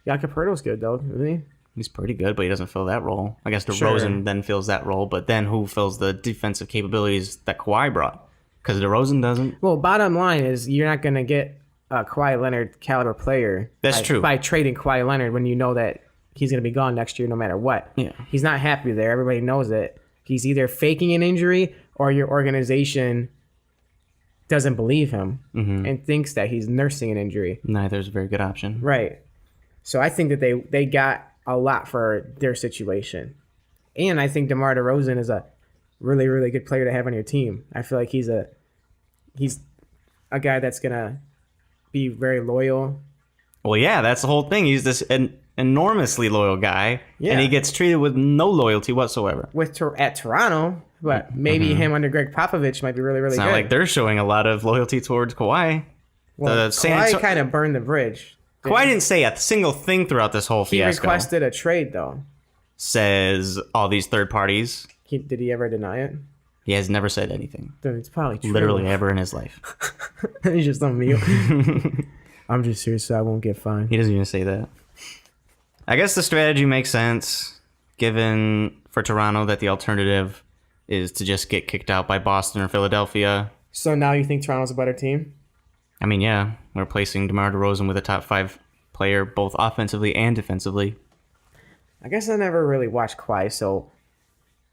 Jakob Poeltl's good, though, isn't he? He's pretty good, but he doesn't fill that role. I guess Sure. DeRozan then fills that role, but then who fills the defensive capabilities that Kawhi brought? Because DeRozan doesn't. Well, bottom line is you're not going to get a Kawhi Leonard caliber player. That's true. By trading Kawhi Leonard when you know that he's going to be gone next year no matter what. Yeah. He's not happy there. Everybody knows it. He's either faking an injury or your organization doesn't believe him and thinks that he's nursing an injury. Neither is a very good option. Right. So I think that they got a lot for their situation. And I think DeMar DeRozan is a really, really good player to have on your team. I feel like he's a guy that's going to be very loyal. Well, yeah, that's the whole thing. He's this enormously loyal guy, Yeah. and he gets treated with no loyalty whatsoever. At Toronto, But maybe him under Greg Popovich might be really, really It's good. not like they're showing a lot of loyalty towards Kawhi. well, Kawhi kind of burned the bridge. Kawhi didn't say a single thing throughout this whole He fiasco. requested a trade, though. Says all these third parties. Did he ever deny it? He has never said anything. Dude, it's probably true. Literally ever in his life. He's just on mute. I'm just serious so I won't get fined. He doesn't even say that. I guess the strategy makes sense, given for Toronto that the alternative is to just get kicked out by Boston or Philadelphia. So now you think Toronto's a better team? I mean, yeah, we're replacing DeMar DeRozan with a top 5 player, both offensively and defensively. I guess I never really watched Kawhi, so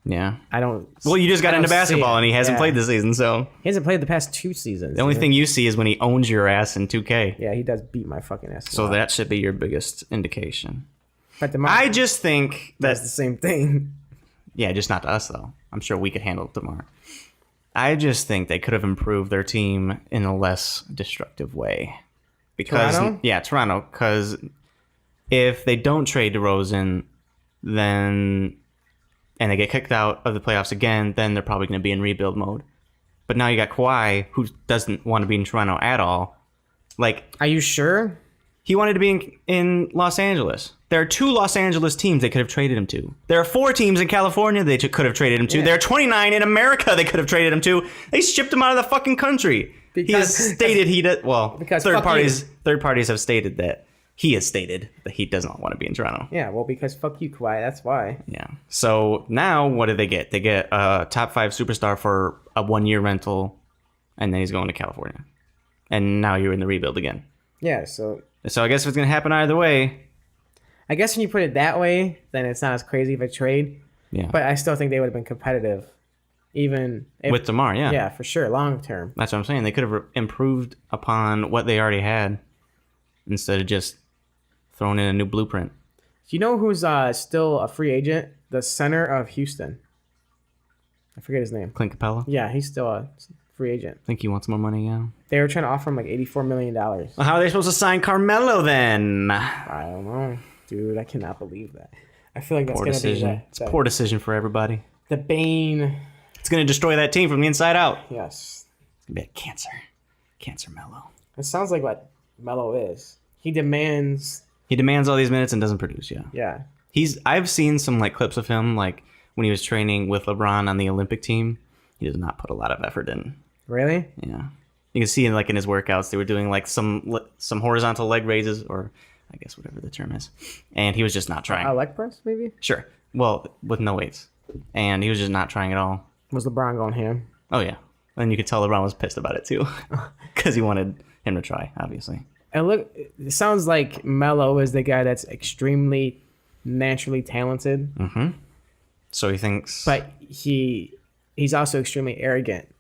Yeah. I don't. Well, you just got I into don't see basketball it. and he hasn't Yeah. played this season, so He hasn't played the past 2 seasons. the only thing you see is when he owns your ass in 2K. Yeah, he does beat my fucking ass. So that should be your biggest indication. But I just think that's the that, same thing. yeah, just not to us, though. I'm sure we could handle it tomorrow. I just think they could have improved their team in a less destructive way. Because, Toronto? yeah, Toronto, because if they don't trade DeRozan, then, and they get kicked out of the playoffs again, then they're probably going to be in rebuild mode. But now you got Kawhi, who doesn't want to be in Toronto at all. Like, Are you sure? he wanted to be in Los Angeles. There are 2 Los Angeles teams they could have traded him to. There are 4 teams in California they could have traded him to. Yeah. There are 29 in America they could have traded him to. They shipped him out of the fucking country. He has stated he does. Well, Because third fuck parties have stated that he has stated that he does not want to be in Toronto. Yeah, well, because fuck you, Kawhi. That's why. Yeah. So now what do they get? They get a top 5 superstar for a 1-year rental, and then he's going to California. And now you're in the rebuild again. Yeah, so So I guess if it's going to happen either way. I guess when you put it that way, then it's not as crazy of a trade. Yeah. But I still think they would have been competitive, even if, With DeMar, yeah. yeah, for sure, long term. That's what I'm saying. They could have improved upon what they already had instead of just throwing in a new blueprint. Do you know who's still a free agent? The center of Houston. I forget his name. Clint Capella. Yeah, he's still a free agent. Think he wants more money, yeah. They were trying to offer him like $84 million. Well, how are they supposed to sign Carmelo then? I don't know, dude. I cannot believe that. I feel like that's Poor gonna decision. be It's a poor decision for everybody. the bane. It's going to destroy that team from the inside out. Yes, It's going to be a cancer. Cancer Melo. it sounds like what Melo is. He demands. He demands all these minutes and doesn't produce, yeah. Yeah, I've seen some like clips of him like when he was training with LeBron on the Olympic team. He does not put a lot of effort in. really. Yeah. You can see like in his workouts, they were doing like some horizontal leg raises, or I guess whatever the term is. And he was just not trying. A leg press, maybe. Sure. Well, with no weights. And he was just not trying at all. Was LeBron going ham? Oh, yeah. And you could tell LeBron was pissed about it too. Because he wanted him to try, obviously. And look, it sounds like Melo is the guy that's extremely naturally talented, So he thinks. but he's also extremely arrogant.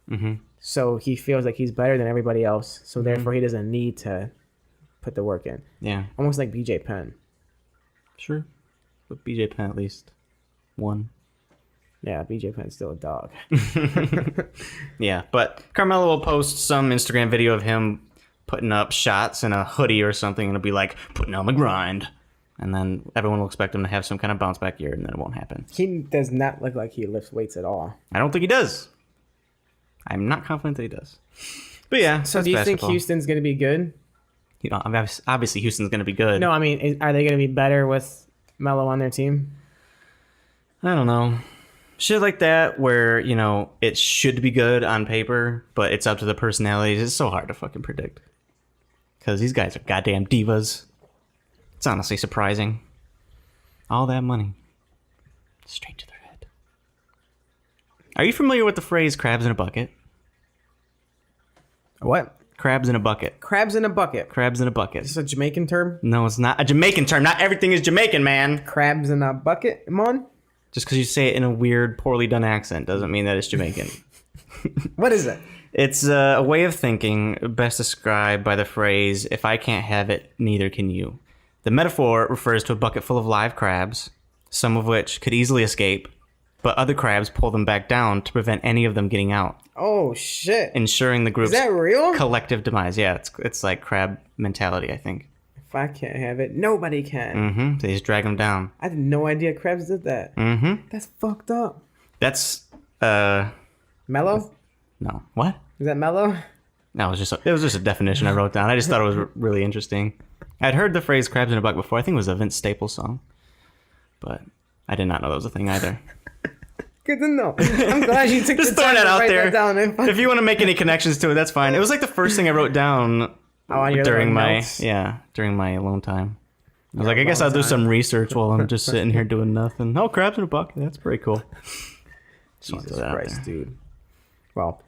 So he feels like he's better than everybody else. So therefore, he doesn't need to put the work in. Yeah. Almost like BJ Penn. Sure. But BJ Penn at least won. Yeah, BJ Penn's still a dog. Yeah. But Carmelo will post some Instagram video of him putting up shots in a hoodie or something, and it'll be like, putting on the grind. And then everyone will expect him to have some kind of bounce back year, and then it won't happen. He does not look like he lifts weights at all. I don't think he does. I'm not confident that he does. But yeah, So that's do you think basketball. Houston's going to be good? You know, obviously Houston's going to be good. No, I mean, are they going to be better with Melo on their team? I don't know. Shit like that where, you know, it should be good on paper, but it's up to the personalities. It's so hard to fucking predict. Because these guys are goddamn divas. It's honestly surprising. All that money. Straight to their head. Are you familiar with the phrase crabs in a bucket? What? Crabs in a bucket. Crabs in a bucket. Crabs in a bucket. Is this a Jamaican term? No, it's not a Jamaican term. Not everything is Jamaican, man. Crabs in a bucket, Mon? Just because you say it in a weird, poorly done accent doesn't mean that it's Jamaican. What is it? It's a way of thinking best described by the phrase, if I can't have it, neither can you. The metaphor refers to a bucket full of live crabs, some of which could easily escape, but other crabs pull them back down to prevent any of them getting out, Oh, shit. ensuring the Is group's that real? collective demise. Yeah, it's like crab mentality, I think. If I can't have it, nobody can. They just drag them down. I had no idea crabs did that. That's fucked up. That's Mellow? No. What? Is that mellow? No, it was just a definition I wrote down. I just thought it was really interesting. I'd heard the phrase crabs in a buck before. I think it was a Vince Staples song. But I did not know that was a thing either. Good to know. I'm glad you took Just the throwing time that to out write there. that down. If you want to make any connections to it, that's fine. It was like the first thing I wrote down On your during little my notes? during my alone time. I was like, I guess I'll do some research while I'm just sitting here doing nothing. Oh, crabs in a buck. That's pretty cool. Just wanted to Jesus throw that out Christ, there. dude. Well,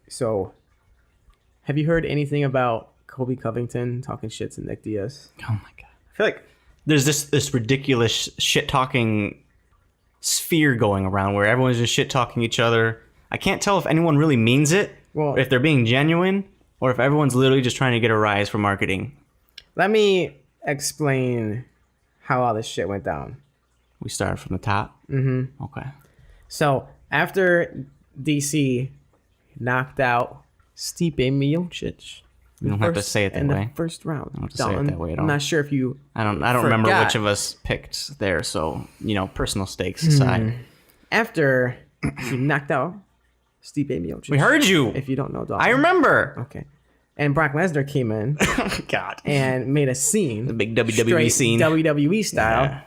so have you heard anything about Kobe Covington talking shit to Nick Diaz? Oh my god. I feel like there's this ridiculous shit talking sphere going around where everyone's just shit talking each other. I can't tell if anyone really means it, Well, if they're being genuine, or if everyone's literally just trying to get a rise for marketing. let me explain how all this shit went down. We started from the top. Mm-hmm. Okay. So after DC knocked out Stipe Miocic, You don't have to say it that in way. the first round. don't have to say it Dalton, that way at all. I'm not sure if you. I don't remember Forgot. which of us picked there, so personal stakes aside. After he knocked out Stipe Miocic. We heard you. If you don't know Dalton. I remember. Okay. And Brock Lesnar came in God. and made a scene. The big WWE straight scene. WWE style. Yeah.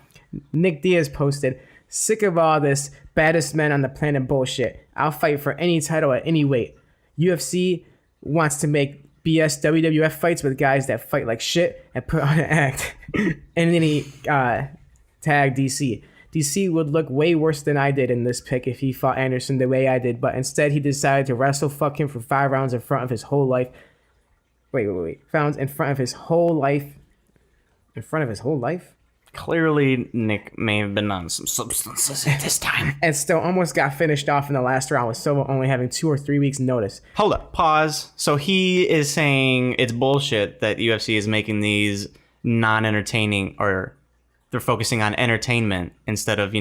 Nick Diaz posted, "Sick of all this baddest men on the planet bullshit. I'll fight for any title at any weight. UFC wants to make BS WWF fights with guys that fight like shit and put on an act." And then he tagged DC. DC would look way worse than I did in this pick if he fought Anderson the way I did, but instead he decided to wrestle fuck him for 5 rounds in front of his whole life. Wait. Found in front of his whole life. In front of his whole life? Clearly, Nick may have been on some substances at this time. And still almost got finished off in the last round with Silva only having 2 or 3 weeks notice. Hold up. Pause. So he is saying it's bullshit that UFC is making these non-entertaining, or they're focusing on entertainment instead of,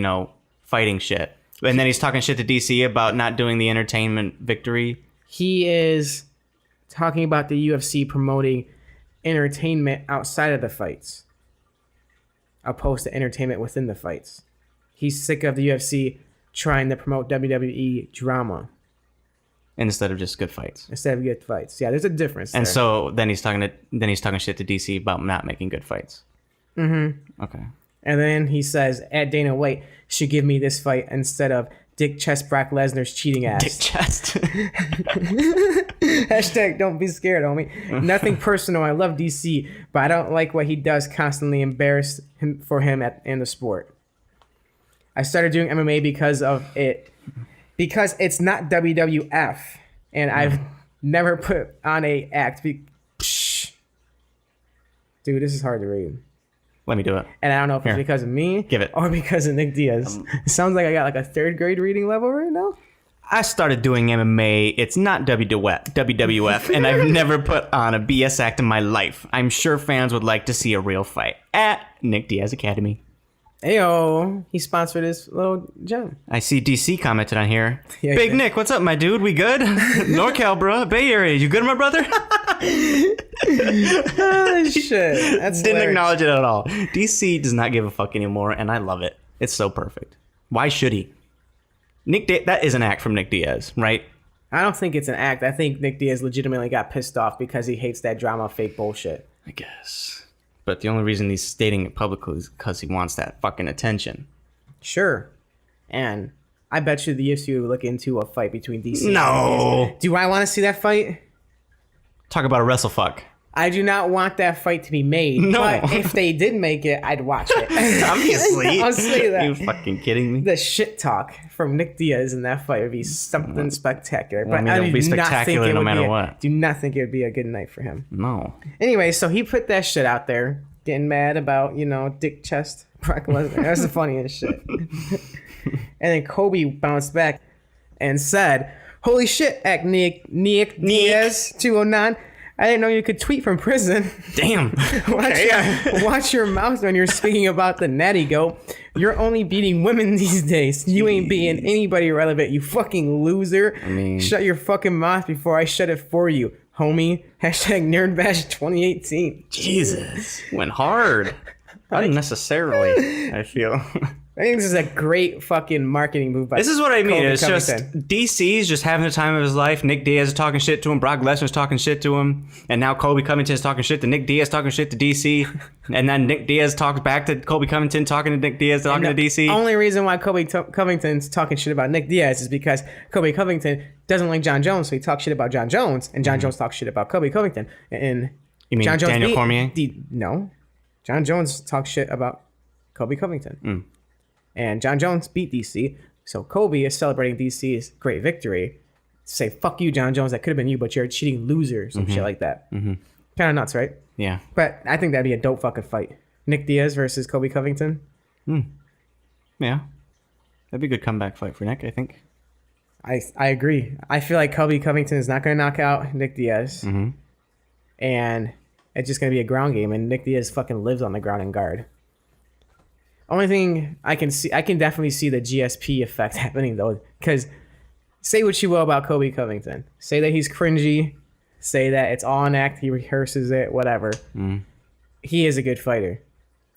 fighting shit. And then he's talking shit to DC about not doing the entertainment victory. He is talking about the UFC promoting entertainment outside of the fights, opposed to entertainment within the fights. He's sick of the UFC trying to promote WWE drama Instead of just good fights. instead of good fights. Yeah, there's a difference. And there. so then he's talking shit to DC about not making good fights. Mm-hmm. Okay. And then he says, "At Dana White should give me this fight instead of Dick Chest Brock Lesnar's cheating ass." Dick chest. Hashtag don't be scared, homie. Nothing personal. I love DC, but I don't like what he does, constantly embarrass him in the sport. I started doing MMA because of it. Because it's not WWF. And I've never put on a act. Dude, this is hard to read. Let me do it. And I don't know if Here. it's because of me. Give it. Or because of Nick Diaz. It sounds like I got like a 3rd grade reading level right now. I started doing MMA. It's not WWF, and I've never put on a BS act in my life. I'm sure fans would like to see a real fight at Nick Diaz Academy. Ayo, he sponsored this little gem. I see DC commented on here. Yeah, Big yeah. Nick, what's up, my dude? We good? NorCal, bro. Bay Area. You good, my brother? Oh, shit. That's Didn't hilarious. acknowledge it at all. DC does not give a fuck anymore, and I love it. It's so perfect. Why should he? That is an act from Nick Diaz, right? I don't think it's an act. I think Nick Diaz legitimately got pissed off because he hates that drama fake bullshit. I guess. But the only reason he's stating it publicly is because he wants that fucking attention. Sure. And I bet you the UFC would look into a fight between DC and No. Diaz. Do I want to see that fight? Talk about a wrestle fuck. I do not want that fight to be made. No. But if they did make it, I'd watch it. Obviously. I'll say that. You fucking kidding me? The shit talk from Nick Diaz in that fight would be something spectacular. Well, I But mean, it'll do be not think spectacular it no would matter be what. Do not think it would be a good night for him. No. Anyway, so he put that shit out there, getting mad about, Dick Chest, Brock Lesnar. That's the funniest shit. And then Kobe bounced back and said, "Holy shit, Nick Diaz 209. I didn't know you could tweet from prison." Damn. Watch your mouth when you're speaking about the natty goat. You're only beating women these days. You ain't beating anybody relevant, you fucking loser. Shut your fucking mouth before I shut it for you, homie. Hashtag NerdBash 2018. Jesus. Went hard. Unnecessarily, I feel. I think this is a great fucking marketing move by This is what I mean. Kobe It's just Covington. DC's just having the time of his life. Nick Diaz is talking shit to him. Brock Lesnar's talking shit to him. And now Kobe Covington's talking shit to Nick Diaz, talking shit to DC. And then Nick Diaz talks back to Kobe Covington, talking to Nick Diaz, talking to DC. The only reason why Covington's talking shit about Nick Diaz is because Kobe Covington doesn't like John Jones, so he talks shit about John Jones, and John Jones talks shit about Kobe Covington. And You mean John Jones Daniel Cormier? No. John Jones talks shit about Kobe Covington. And John Jones beat DC, so Kobe is celebrating DC's great victory. Say, fuck you, John Jones, that could have been you, but you're a cheating loser, some shit like that. Kind of nuts, right? Yeah. But I think that'd be a dope fucking fight. Nick Diaz versus Kobe Covington. Yeah. That'd be a good comeback fight for Nick, I think. I agree. I feel like Kobe Covington is not going to knock out Nick Diaz. And it's just going to be a ground game, and Nick Diaz fucking lives on the ground and guard. Only thing I can definitely see the GSP effect happening, though, because say what you will about Kobe Covington. Say that he's cringy. Say that it's all an act. He rehearses it, whatever. He is a good fighter.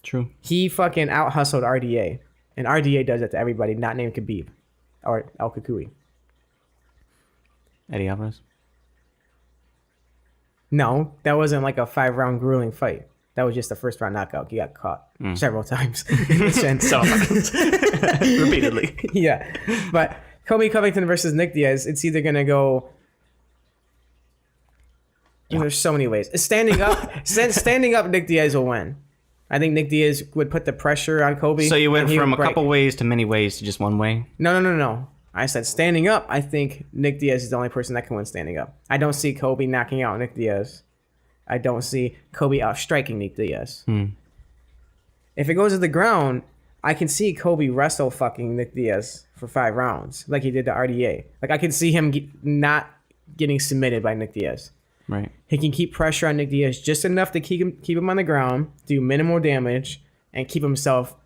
True. He fucking out-hustled RDA. And RDA does it to everybody not named Khabib or El Kukui. Eddie Alvarez. No, that wasn't like a 5-round grueling fight. That was just the first round knockout. He got caught several times. So repeatedly. Yeah. But Kobe Covington versus Nick Diaz, it's either going to go... There's so many ways. Standing up, Nick Diaz will win. I think Nick Diaz would put the pressure on Kobe. So you went and he from would a couple ways to many ways to just one way? No. I said standing up, I think Nick Diaz is the only person that can win standing up. I don't see Kobe knocking out Nick Diaz. I don't see Kobe outstriking Nick Diaz. If it goes to the ground, I can see Kobe wrestle fucking Nick Diaz for 5 rounds, like he did to RDA. Like I can see him not getting submitted by Nick Diaz. Right. He can keep pressure on Nick Diaz just enough to keep him on the ground, do minimal damage, and keep himself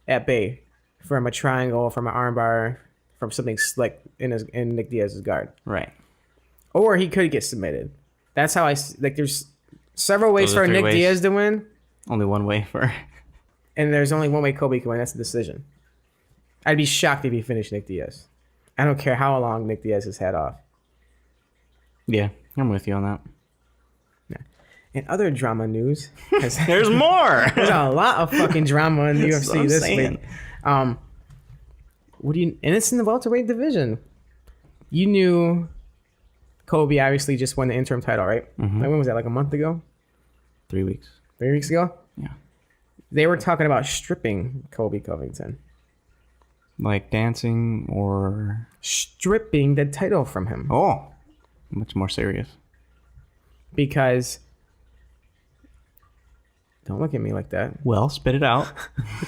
at bay from a triangle, from an armbar, from something slick in Nick Diaz's guard. Right. Or he could get submitted. That's how there's several ways for Nick Diaz to win, Only one way for... and there's only one way Kobe can win. That's the decision. I'd be shocked if he finished Nick Diaz. I don't care how long Nick Diaz has had off. Yeah, I'm with you on that. In other drama news, There's more! there's a lot of fucking drama in the That's what UFC I'm this saying. week. And it's in the welterweight division. You knew Kobe obviously just won the interim title, right? Like, when was that? Like a month ago? 3 weeks. 3 weeks ago? Yeah. They were talking about stripping Kobe Covington. Like dancing or... Stripping the title from him. Oh, much more serious. Because... Don't look at me like that. Well, spit it out.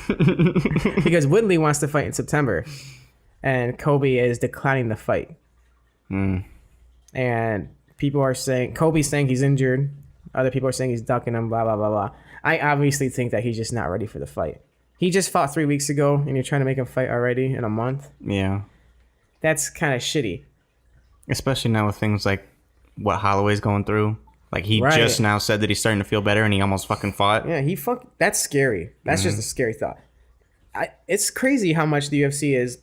Because Woodley wants to fight in September. And Kobe is declining the fight. And people are saying... Kobe's saying he's injured. Other people are saying he's ducking him, blah, blah, blah, blah. I obviously think that he's just not ready for the fight. He just fought 3 weeks ago, and you're trying to make him fight already in a month? Yeah. That's kind of shitty. Especially now with things like what Holloway's going through. Like, he Right. just now said that he's starting to feel better, and he almost fucking fought. Yeah, that's scary. That's just a scary thought. It's crazy how much the UFC is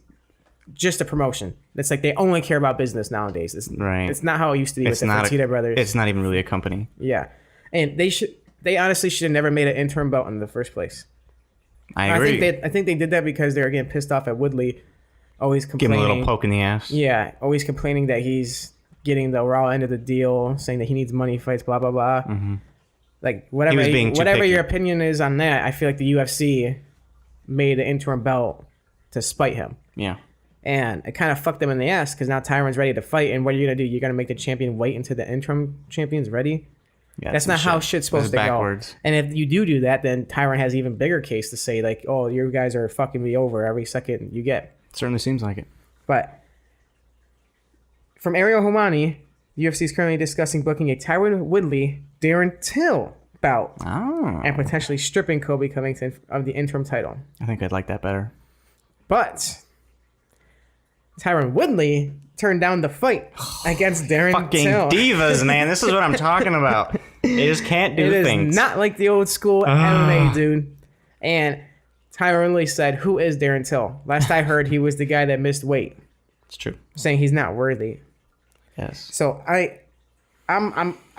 just a promotion. It's like they only care about business nowadays. Right. It's not how it used to be with the not Fertitta brothers. It's not even really a company. Yeah. And they honestly should have never made an interim belt in the first place. I agree. I think they did that because they were getting pissed off at Woodley, always Give complaining. him a little poke in the ass. Yeah, always complaining that he's getting the raw end of the deal, saying that he needs money fights, blah blah blah. Like He was being too whatever picky. your opinion is on that, I feel like the UFC made an interim belt to spite him, Yeah. and it kind of fucked them in the ass because now Tyron's ready to fight, and what are you gonna do? You're gonna make the champion wait until the interim champion's ready? Yeah, That's not how shit's supposed to backwards. go. And if you do that, then Tyron has even bigger case to say, like, oh, you guys are fucking me over every second you get. Certainly seems like it. But from Ariel Homani, UFC is currently discussing booking a Tyron Woodley, Darren Till bout Oh. and potentially stripping Kobe Covington of the interim title. I think I'd like that better. But Tyron Woodley turned down the fight against Darren Fucking Till. divas, man. This is what I'm talking about. They just can't do It things. is not like the old school MMA, dude. And Tyron Woodley said, "Who is Darren Till?" Last I heard, he was the guy that missed weight, It's true. saying he's not worthy. Yes. So I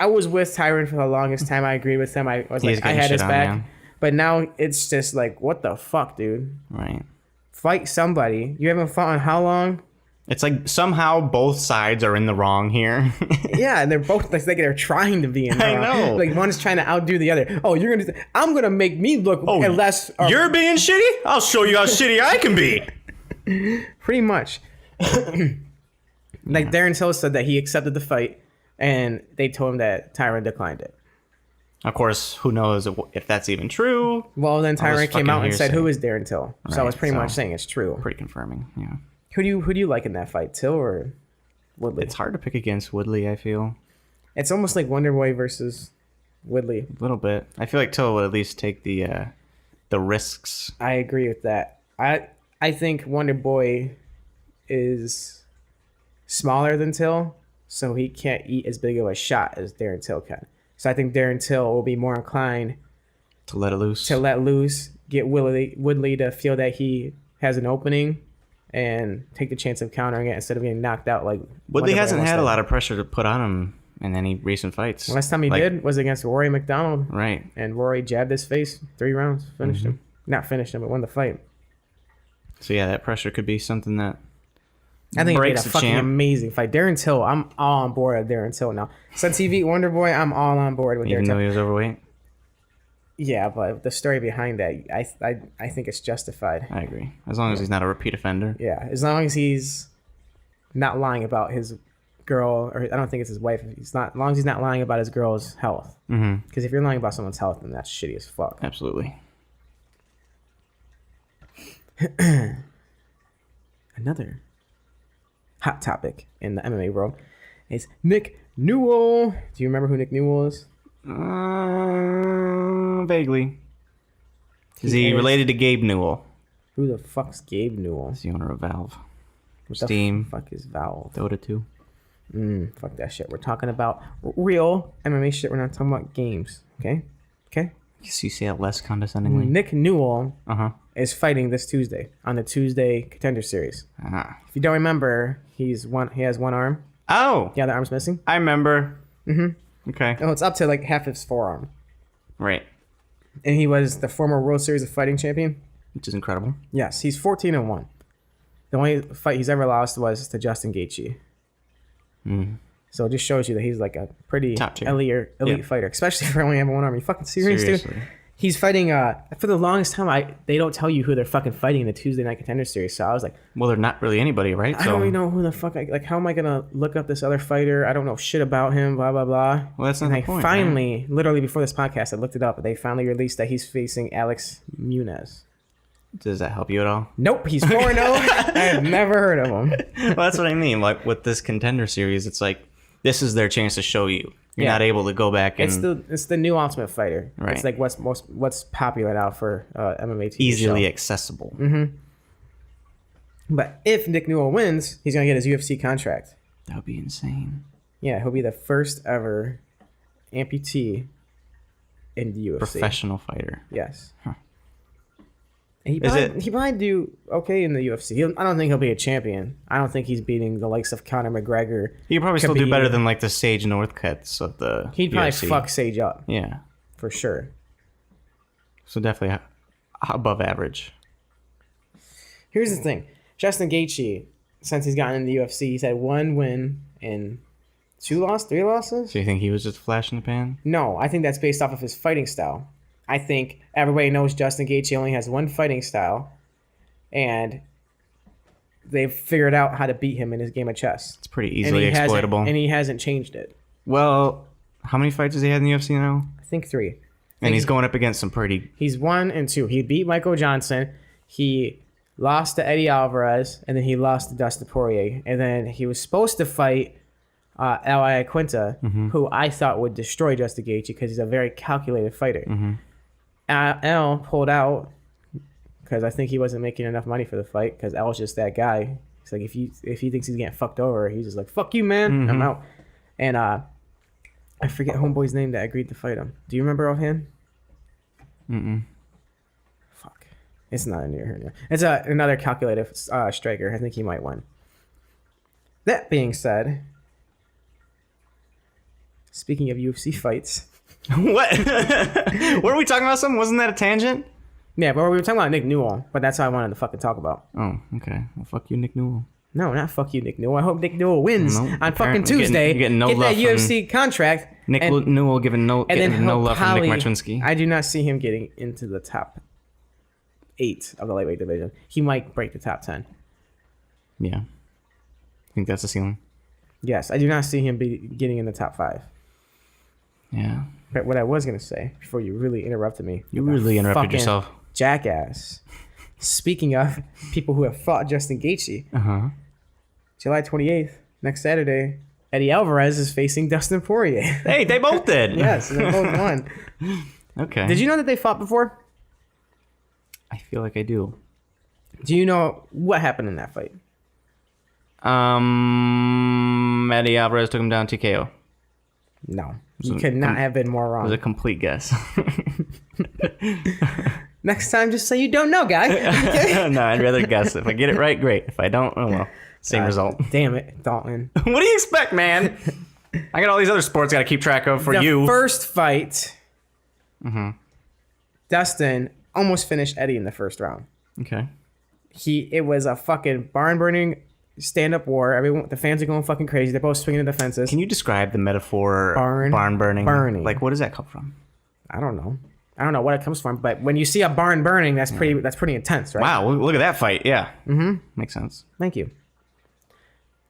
was with Tyron for the longest time. I agreed with him. I was He's like, I getting had shit his on, back. man. But now it's just like, what the fuck, dude? Right. Fight somebody. You haven't fought in how long? It's like somehow both sides are in the wrong here. Yeah, and they're both like they're trying to be in the I wrong. know. Like one is trying to outdo the other. Oh, I'm gonna make me look less. You're being shitty? I'll show you how shitty I can be. Pretty much. Like Darren Till said that he accepted the fight, and they told him that Tyron declined it. Of course, who knows if that's even true. Well, then All this Tyron came out fucking and said, hearsay. "Who is Darren Till?" So I was Right, pretty so- much saying it's true. Pretty confirming, yeah. Who do you like in that fight, Till or Woodley? It's hard to pick against Woodley, I feel. It's almost like Wonder Boy versus Woodley. A little bit. I feel like Till would at least take the risks. I agree with that. I think Wonder Boy is smaller than Till, so he can't eat as big of a shot as Darren Till can. So I think Darren Till will be more inclined To let it loose. to let loose, get Woodley to feel that he has an opening, and take the chance of countering it instead of getting knocked out. Like Woodley Wonder Boy hasn't almost had a did. lot of pressure to put on him in any recent fights. Last time he Like, did was against Rory McDonald, Right. and Rory jabbed his face 3 rounds, finished him. Not finished him, but won the fight. So yeah, that pressure could be something that I think breaks it's a the fucking champ. amazing fight. Darren Till, I'm all on board with Darren Till now. Since he beat Wonder Boy, I'm all on board with Even Darren though Till. he was overweight. Yeah, but the story behind that, I think it's justified. I agree. As long as he's not a repeat offender. Yeah, as long as he's not lying about his girl, or I don't think it's his wife. As long as he's not lying about his girl's health. Mm-hmm. Because if you're lying about someone's health, then that's shitty as fuck. Absolutely. Another hot topic in the MMA world is Nick Newell. Do you remember who Nick Newell is? Vaguely. Is He he is- related to Gabe Newell? Who the fuck's Gabe Newell? He's the owner of Valve. What the Steam. fuck is Valve? Dota 2. Fuck that shit. We're talking about real MMA shit. We're not talking about games. Okay? Okay? Guess you say it less condescendingly. Nick Newell Uh-huh. is fighting this Tuesday on the Tuesday Contender Series. Ah. If you don't remember, he has one arm. Oh! The other arm's missing. I remember. Mm-hmm. Okay. Oh, it's up to like half his forearm. Right. And he was the former World Series of Fighting champion. Which is incredible. Yes, he's 14-1. The only fight he's ever lost was to Justin Gaethje. So it just shows you that he's like a pretty Top tier. elite Yeah. fighter, especially for only having one arm. Are you fucking serious, Seriously. dude? He's fighting. For the longest time, they don't tell you who they're fucking fighting in the Tuesday Night Contender Series. So I was like, Well, they're not really anybody, right? I don't really know who the fuck. How am I gonna look up this other fighter? I don't know shit about him. Blah blah blah. Well, that's not and the I point, finally, literally before this podcast, I looked it up. They finally released that he's facing Alex Muniz. Does that help you at all? Nope, he's 4-0. I have never heard of him. Well, that's what I mean. Like with this contender series, it's like this is their chance to show you. You're Yeah. not able to go back and It's the new Ultimate Fighter. Right. It's like what's popular now for MMA TV easily show. accessible. But if Nick Newell wins, he's gonna get his UFC contract. That would be insane. Yeah, he'll be the first ever amputee in the UFC. Professional fighter. Yes. Huh. And he might do okay in the UFC. I don't think he'll be a champion. I don't think he's beating the likes of Conor McGregor. He could probably still do Khabib. better than like the Sage Northcuts of the He'd probably UFC. fuck Sage up Yeah. for sure. So definitely above average. Here's the thing: Justin Gaethje, since he's gotten in the UFC, he's had 1 win and 3 losses. So you think he was just a flash in the pan? No, I think that's based off of his fighting style. I think everybody knows Justin Gaethje only has one fighting style, and they've figured out how to beat him in his game of chess. It's pretty And easily exploitable. And he hasn't changed it. Well, how many fights has he had in the UFC now? I think 3. And he's going up against some pretty... He's 1 and 2. He beat Michael Johnson. He lost to Eddie Alvarez, and then he lost to Dustin Poirier. And then he was supposed to fight L.I. Quinta, who I thought would destroy Justin Gaethje because he's a very calculated fighter. L pulled out because I think he wasn't making enough money for the fight because L's just that guy. He's like, if he thinks he's getting fucked over, he's just like, fuck you, man. I'm out. And I forget homeboy's name that agreed to fight him. Do you remember offhand? Fuck. It's not a new hernia. It's another calculated striker. I think he might win. That being said, speaking of UFC fights. What? Were we talking about something? Wasn't that a tangent? Yeah, but we were talking about Nick Newell, but that's what I wanted to fucking talk about. Oh, okay. Well, fuck you, Nick Newell. No, not fuck you, Nick Newell. I hope Nick Newell wins No, on fucking Tuesday. you're getting no get love that UFC contract. Nick Newell giving no love from Nick Martwinsky. I do not see him getting into the top 8 of the lightweight division. He might break the top 10. Yeah. I think that's the ceiling. Yes, I do not see him getting in the top 5. Yeah. But what I was going to say, before you really interrupted me. You really interrupted fucking yourself. Jackass. Speaking of people who have fought Justin Gaethje, Uh-huh. July 28th, next Saturday, Eddie Alvarez is facing Dustin Poirier. Hey, they both did. Yes, they both won. Okay. Did you know that they fought before? I feel like I do. Do you know what happened in that fight? Eddie Alvarez took him down TKO. No. You could not have been more It wrong. was a complete guess. Next time, just say you don't know, guy. Okay? No, I'd rather guess. If I get it right, great. If I don't, oh well. Same result. Damn it, Dalton. What do you expect, man? I got all these other sports I got to keep track of for The you. first fight, Dustin almost finished Eddie in the first round. Okay. It was a fucking barn burning stand-up war. The fans are going fucking crazy. They're both swinging the fences. Can you describe the metaphor barn burning? burning. Like, what does that come from? I don't know what it comes from, but when you see a barn burning, that's pretty intense, right? Wow, look at that fight. Yeah. Mm-hmm. Makes sense. Thank you.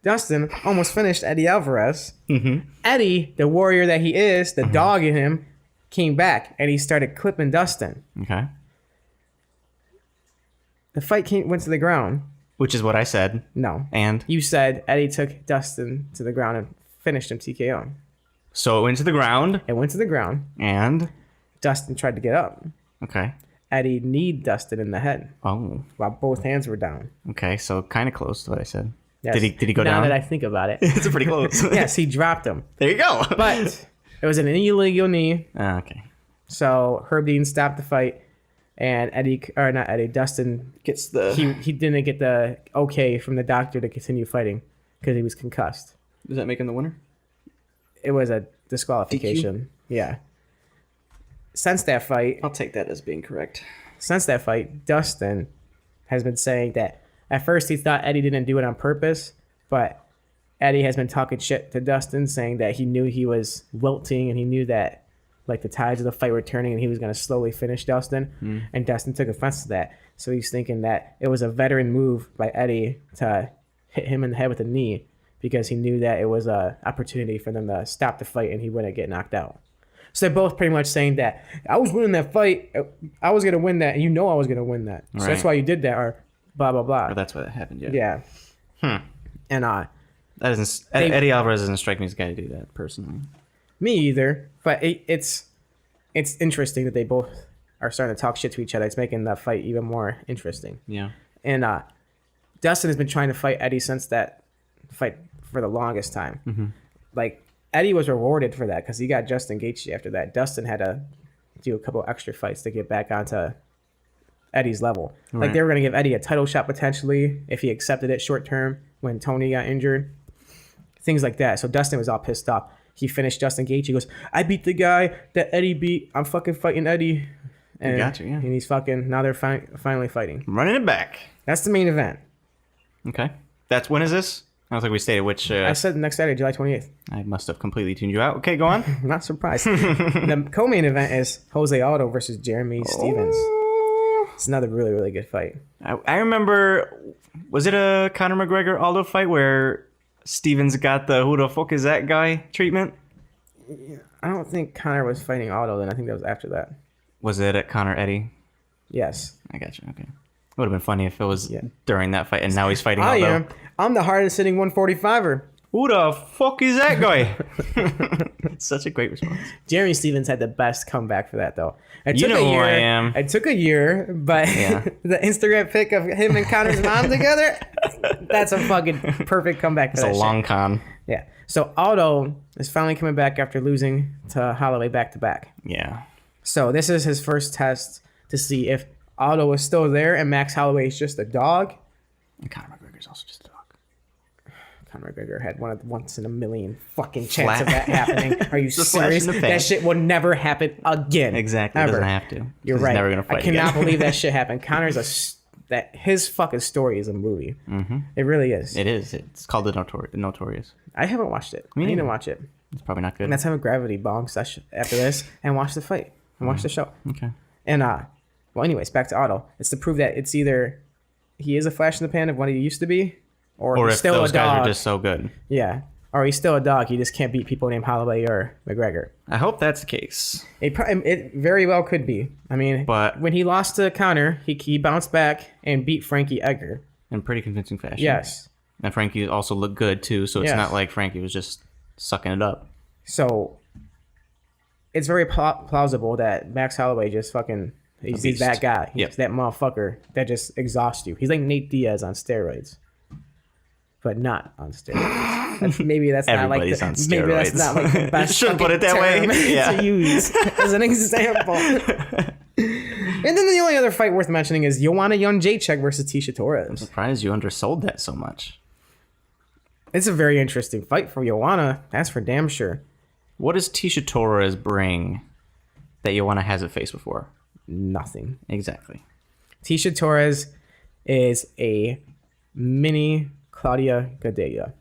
Dustin almost finished Eddie Alvarez. Mm-hmm. Eddie, the warrior that he is, the dog in him, came back and he started clipping Dustin. Okay. The fight went to the ground. Which is what I said. No. And? You said Eddie took Dustin to the ground and finished him TKO. So it went to the ground. It went to the ground. And? Dustin tried to get up. Okay. Eddie kneed Dustin in the head Oh. while both hands were down. Okay, so kind of close to what I said. Yes. Did he go now down? Now that I think about it. It's pretty close. Yes, he dropped him. There you go. But it was an illegal knee. Okay. So Herb Dean stopped the fight, and Dustin Gets the... he didn't get the okay from the doctor to continue fighting because he was concussed. Does that make him the winner? It was a disqualification. DQ? Yeah. Since that fight, I'll take that as being correct. Dustin has been saying that at first he thought Eddie didn't do it on purpose, but Eddie has been talking shit to Dustin, saying that he knew he was wilting and he knew that like the tides of the fight were turning and he was going to slowly finish Dustin. And Dustin took offense to that. So he's thinking that it was a veteran move by Eddie to hit him in the head with a knee because he knew that it was an opportunity for them to stop the fight and he wouldn't get knocked out. So they're both pretty much saying that I was winning that fight. I was going to win that. And you know I was going to win that. So that's why you did that or blah, blah, blah. Or that's why that happened, yeah. Yeah. And That doesn't... Eddie Alvarez doesn't strike me as a guy to do that, personally. me either. But it's interesting that they both are starting to talk shit to each other. It's making that fight even more interesting. Yeah. And Dustin has been trying to fight Eddie since that fight for the longest time. Mm-hmm. Like, Eddie was rewarded for that because he got Justin Gaethje after that. Dustin had to do a couple extra fights to get back onto Eddie's level. Right. Like, they were going to give Eddie a title shot potentially if he accepted it short term when Tony got injured. Things like that. So Dustin was all pissed off. He finished Justin Gaethje. He goes, I beat the guy that Eddie beat. I'm fucking fighting Eddie. And, gotcha, yeah. And he's fucking, now they're finally fighting. Running it back. That's the main event. Okay. When is this? I don't think we stated which... I said next Saturday, July 28th. I must have completely tuned you out. Okay, go on. I'm not surprised. The co-main event is Jose Aldo versus Jeremy Stevens. It's another really, really good fight. I remember... Was it a Conor McGregor Aldo fight where Stevens got the who the fuck is that guy treatment? I don't think Conor was fighting Aldo then. I think that was after that. Was it at Conor Eddie? Yes. I got you. Okay. It would have been funny if it was during that fight and now he's fighting I Aldo. am. I'm the hardest hitting 145er. Who the fuck is that guy? Such a great response. Jeremy Stevens had the best comeback for that though. You know who I am. It took a year, but the Instagram pic of him and Conor's mom together, that's a fucking perfect comeback for It's that a shit. long con. Yeah. So Aldo is finally coming back after losing to Holloway back to back. Yeah. So this is his first test to see if Otto is still there and Max Holloway is just a dog. And Conor McGregor's also just a dog. Conor McGregor had one of the once in a million fucking chance of that happening. Are you Just flash serious? in the That face. shit will never happen again. Exactly. Ever. It doesn't have to. You're He's right. never gonna fight I cannot again. believe that shit happened. Connor's that his fucking story is a movie. Mm-hmm. It really is. It is. It's called The Notorious. I haven't watched it. I need to watch it. It's probably not good. Let's have a gravity bong session after this and watch the fight and watch the show. Okay. And well, anyways, back to Otto. It's to prove that it's either he is a flash in the pan of what he used to be, or Or he's if still those a dog. guys are just so good. Yeah, or he's still a dog. He just can't beat people named Holloway or McGregor. I hope that's the case. It very well could be. I mean, But- when he lost to Conor, he bounced back and beat Frankie Edgar. In pretty convincing fashion. Yes. And Frankie also looked good too, so it's Yes. not like Frankie was just sucking it up. So it's very plausible that Max Holloway just fucking he's beast. that guy. He's Yep. that motherfucker that just exhausts you. He's like Nate Diaz on steroids, but not on steroids. Maybe that's not like Everybody's the, on maybe that's steroids. not like the best. Shouldn't put it that fucking way. term Yeah. to use as an example. And then the only other fight worth mentioning is Joanna Jędrzejczyk versus Tisha Torres. Surprised you undersold that so much. It's a very interesting fight for Joanna. That's for damn sure. What does Tisha Torres bring that Joanna hasn't faced before? Nothing. Exactly. Tisha Torres is a mini Claudia Gadelha.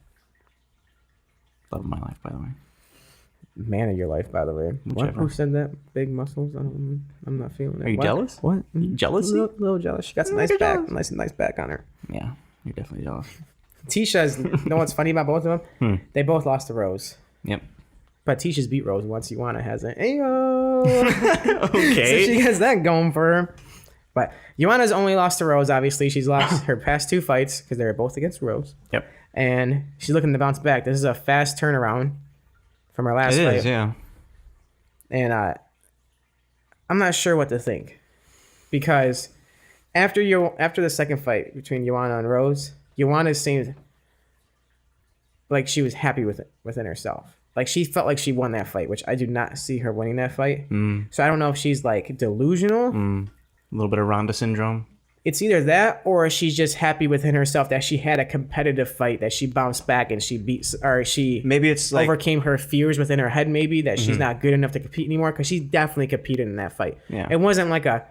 Love of my life, by the way. Man of your life, by the way. What? Whichever. Who said that? Big muscles? I'm not feeling it. Are you What? jealous? What? Jealousy? A little jealous. She got some nice You're back. jealous. Nice back on her. Yeah, you're definitely jealous. Tisha's, you know what's funny about both of them? They both lost to Rose. Yep. But Tisha's beat Rose once. Joanna hasn't. Ayo. Okay. So she has that going for her. But Joanna's only lost to Rose, obviously. She's lost her past two fights because they were both against Rose. Yep. And she's looking to bounce back. This is a fast turnaround from her last It fight. is, yeah. And I'm not sure what to think. Because after the second fight between Joanna and Rose, Joanna seemed like she was happy within herself. Like she felt like she won that fight, which I do not see her winning that fight. So I don't know if she's like delusional. A little bit of Ronda syndrome. It's either that or she's just happy within herself that she had a competitive fight, that she bounced back and she beat, or she Maybe it's like overcame her fears within her head, maybe that she's not good enough to compete anymore, because she definitely competed in that fight. Yeah. It wasn't like a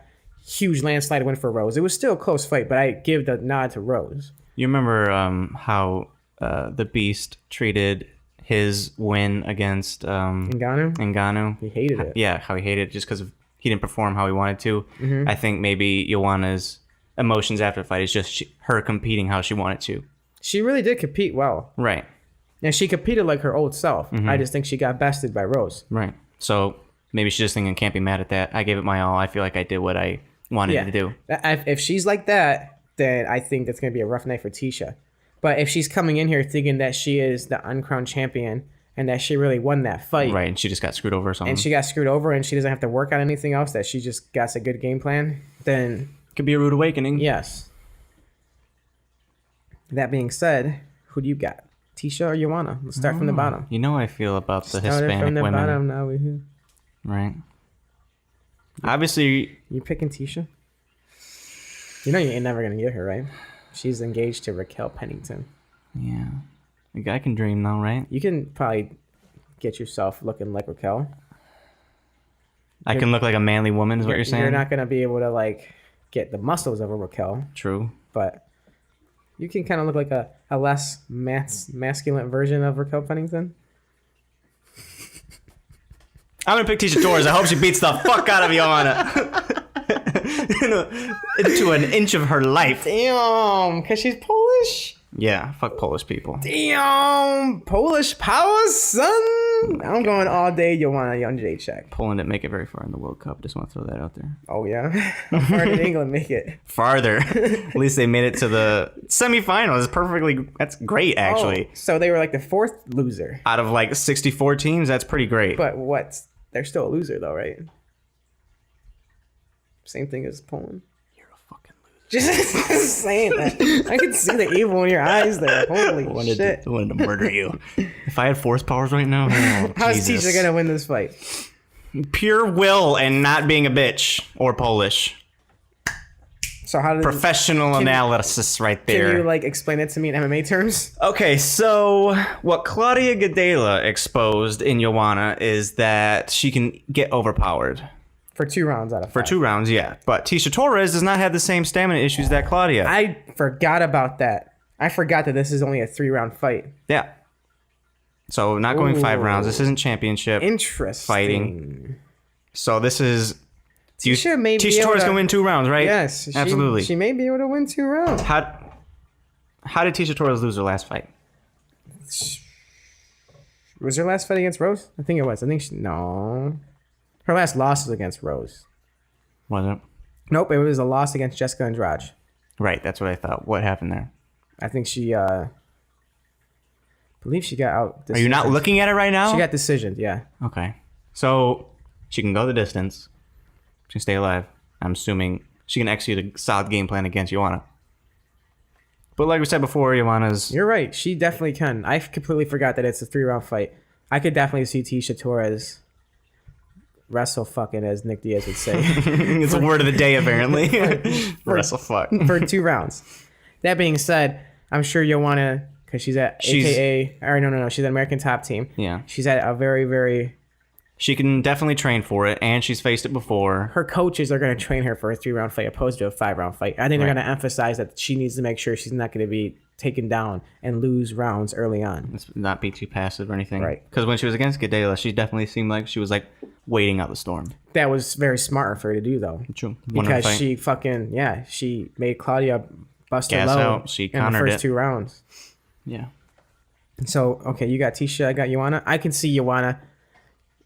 huge landslide win for Rose. It was still a close fight, but I give the nod to Rose. you remember how the Beast treated his win against Ngannou, Ngannou. he hated it. Yeah, how he hated it just because he didn't perform how he wanted to. I think maybe Joanna's emotions after the fight is just her competing how she wanted to. She really did compete well, Right. and she competed like her old self. I just think she got bested by Rose. Right. So maybe she's just thinking, can't be mad at that. I gave it my all. I feel like I did what I wanted to do. If she's like that, then I think that's going to be a rough night for Tisha. But if she's coming in here thinking that she is the uncrowned champion and that she really won that fight, Right. And she just got screwed over or something. and she got screwed over and she doesn't have to work on anything else, that she just got a good game plan, then Could be a rude awakening. yes. That being said, who do you got? Tisha or Joanna? Let's start from the bottom. You know how I feel about the Started Hispanic from the women. bottom, now we're here. Right. Obviously, You picking Tisha? You know you ain't never going to get her, right? She's engaged to Raquel Pennington. yeah. A guy can dream though, right? You can probably get yourself looking like Raquel. I can look like a manly woman is what you're saying? You're not going to be able to like get the muscles of a Raquel, True. but you can kind of look like a less masculine version of Raquel Pennington. I'm going to pick Tisha Torres. I hope she beats the fuck out of Joanna. Into an inch of her life. Damn, because she's Polish. Yeah, fuck Polish people. Damn, Polish power, son. I'm going all day. Joanna Jędrzejczyk. Poland didn't make it very far in the World Cup. Just want to throw that out there. Oh yeah, how far did England make it? Farther. At least they made it to the semifinals. That's great, actually. Oh, so they were like the fourth loser. Out of like 64 teams, that's pretty great. But what? They're still a loser though, right? Same thing as Poland. You're a fucking loser. Just saying that. I can see the evil in your eyes there. Holy shit. I wanted to murder you. If I had force powers right now, oh, How's Jesus. Tisha gonna win this fight? Pure will and not being a bitch or Polish. So how did Professional analysis right there. Can you like explain it to me in MMA terms? Okay, so what Claudia Gadelha exposed in Joanna is that she can get overpowered. For 2 rounds out of 5. For 2 rounds, yeah. But Tisha Torres does not have the same stamina issues that Claudia. I forgot about that. I forgot that this is only a 3-round fight. Yeah. So not going 5 rounds. This isn't championship Interesting. fighting. So this is... Tisha may be Tisha able Torres to- can win 2 rounds, right? Yes. Absolutely. She may be able to win 2 rounds. How did Tisha Torres lose her last fight? Was her last fight against Rose? I think it was. No. Her last loss was against Rose. Was it? Nope, it was a loss against Jessica Andrade. Right, that's what I thought. What happened there? I think she, believe she got out. Are you not looking at it right now? She got decisioned, yeah. Okay. So she can go the distance. She can stay alive. I'm assuming she can execute a solid game plan against Joanna. But like we said before, Joanna's... You're right. She definitely can. I completely forgot that it's a 3-round fight. I could definitely see Tisha Torres wrestle fucking, as Nick Diaz would say. It's a word of the day, apparently. Wrestle fuck. For 2 rounds. That being said, I'm sure Joanna, because she's at AKA... Or no. She's at American Top Team. Yeah. She's at a very, very... She can definitely train for it, and she's faced it before. Her coaches are going to train her for a 3-round fight opposed to a 5-round fight. I think they're going to emphasize that she needs to make sure she's not going to be taken down and lose rounds early on. Let's not be too passive or anything. Right. Because when she was against Gadelha, she definitely seemed like she was like waiting out the storm. That was very smart for her to do, though. True. Because she fucking, she made Claudia bust her Gas low out. She in the countered first it. 2 rounds. Yeah. So, okay, you got Tisha, I got Joanna. I can see Joanna.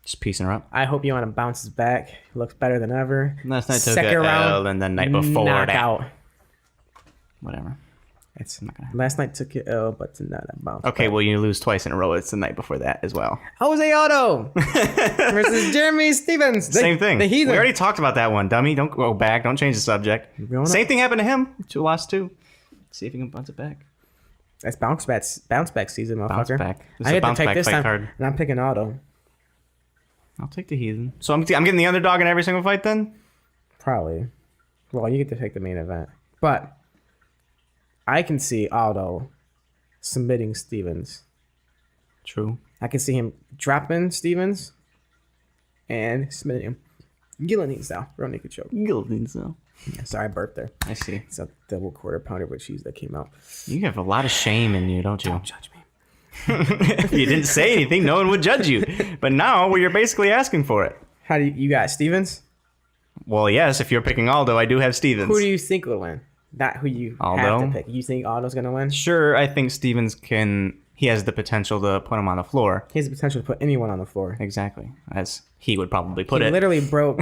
Just piecing her up. I hope Joanna bounces back. Looks better than ever. Last night took Second a round, L, and the night before knockout. that. Whatever. It's not gonna last night took your L, but tonight I bounced. Okay, well, you lose twice in a row. It's the night before that as well. Jose Aldo versus Jeremy Stevens. Same thing. The Heathen. We already talked about that one, dummy. Don't go back. Don't change the subject. going Same up. thing happened to him. 2 lost 2. See if he can bounce it back. That's bounce back season, motherfucker. Bounce back. This is I a get to bounce pick back this fight time, card. and I'm picking Aldo. I'll take the Heathen. So I'm getting the underdog in every single fight then? Probably. Well, you get to pick the main event, but I can see Aldo submitting Stevens. True. I can see him dropping Stevens and submitting him. Guillotine style. Real naked choke. Guillotine so. Yeah, sorry, I burped there. I see. It's a double quarter pounder with cheese that came out. You have a lot of shame in you, don't you? Don't judge me. If you didn't say anything, no one would judge you. But now, well, you're basically asking for it. How do you got Stevens? Well, yes, if you're picking Aldo, I do have Stevens. Who do you think will win? Not who you have Aldo? to pick. You think Aldo's gonna win? Sure, I think Stevens he has the potential to put him on the floor. He has the potential to put anyone on the floor. Exactly. As he would probably put He it. literally broke.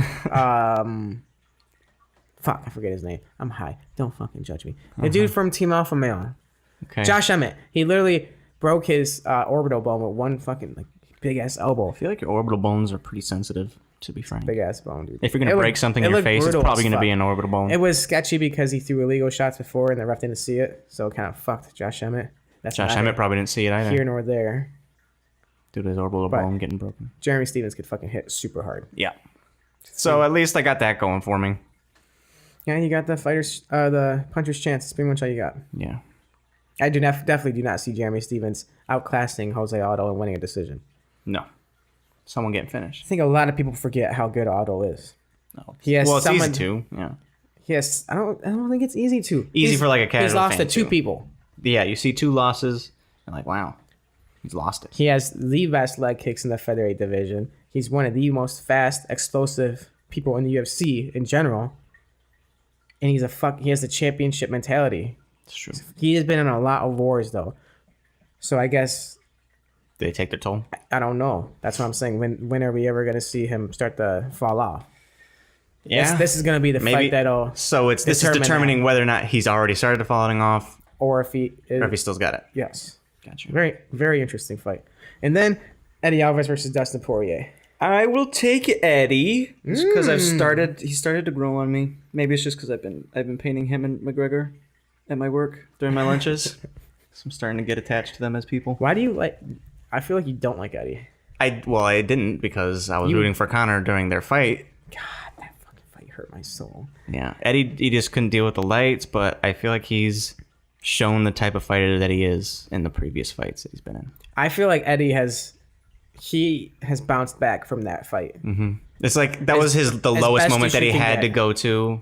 Fuck, I forget his name. I'm high. Don't fucking judge me. The dude from Team Alpha Male, Okay. Josh Emmett. He literally broke his orbital bone with one fucking like big ass elbow. I feel like your orbital bones are pretty sensitive, to be frank. Big ass bone, dude. If you're going to break something in your face, it's probably going to be an orbital bone. It was sketchy because he threw illegal shots before and the ref didn't see it, so it kind of fucked Josh Emmett. That's Josh neither Emmett probably didn't see it either. here nor there. Due to his orbital But- bone getting broken. Jeremy Stevens could fucking hit super hard. Yeah. So at least I got that going for me. Yeah, you got the the puncher's chance. That's pretty much all you got. Yeah. I definitely do not see Jeremy Stevens outclassing Jose Aldo and winning a decision. No. Someone getting I finished. think a lot of people forget how good Aldo is. No. He has well, it's someone- easy to. Yeah. Yes, I don't think it's easy to. Easy for, like, a casual He's lost fan, to 2 too. people. Yeah, you see 2 losses, and like, wow, he's lost it. He has the best leg kicks in the featherweight division. He's one of the most fast, explosive people in the UFC in general. And he has the championship mentality. It's true. He has been in a lot of wars though. So I guess Did they take their toll? I don't know. That's what I'm saying. When are we ever gonna see him start to fall off? Yeah. This is gonna be the fight that'll So this is determine determining whether or not he's already started falling off, or if he is, or if he still's got it. yes. Gotcha. Very, very interesting fight. And then Eddie Alvarez versus Dustin Poirier. I will take Eddie because he started to grow on me. Maybe it's just because I've been painting him and McGregor at my work during my lunches. So I'm starting to get attached to them as people. Why do you like? I feel like you don't like Eddie. I didn't because I was rooting for Conor during their fight. God, that fucking fight hurt my soul. Yeah, Eddie, he just couldn't deal with the lights, but I feel like he's shown the type of fighter that he is in the previous fights that he's been in. I feel like Eddie has bounced back from that fight. It's like that was the lowest best moment as that you he can had get. to go to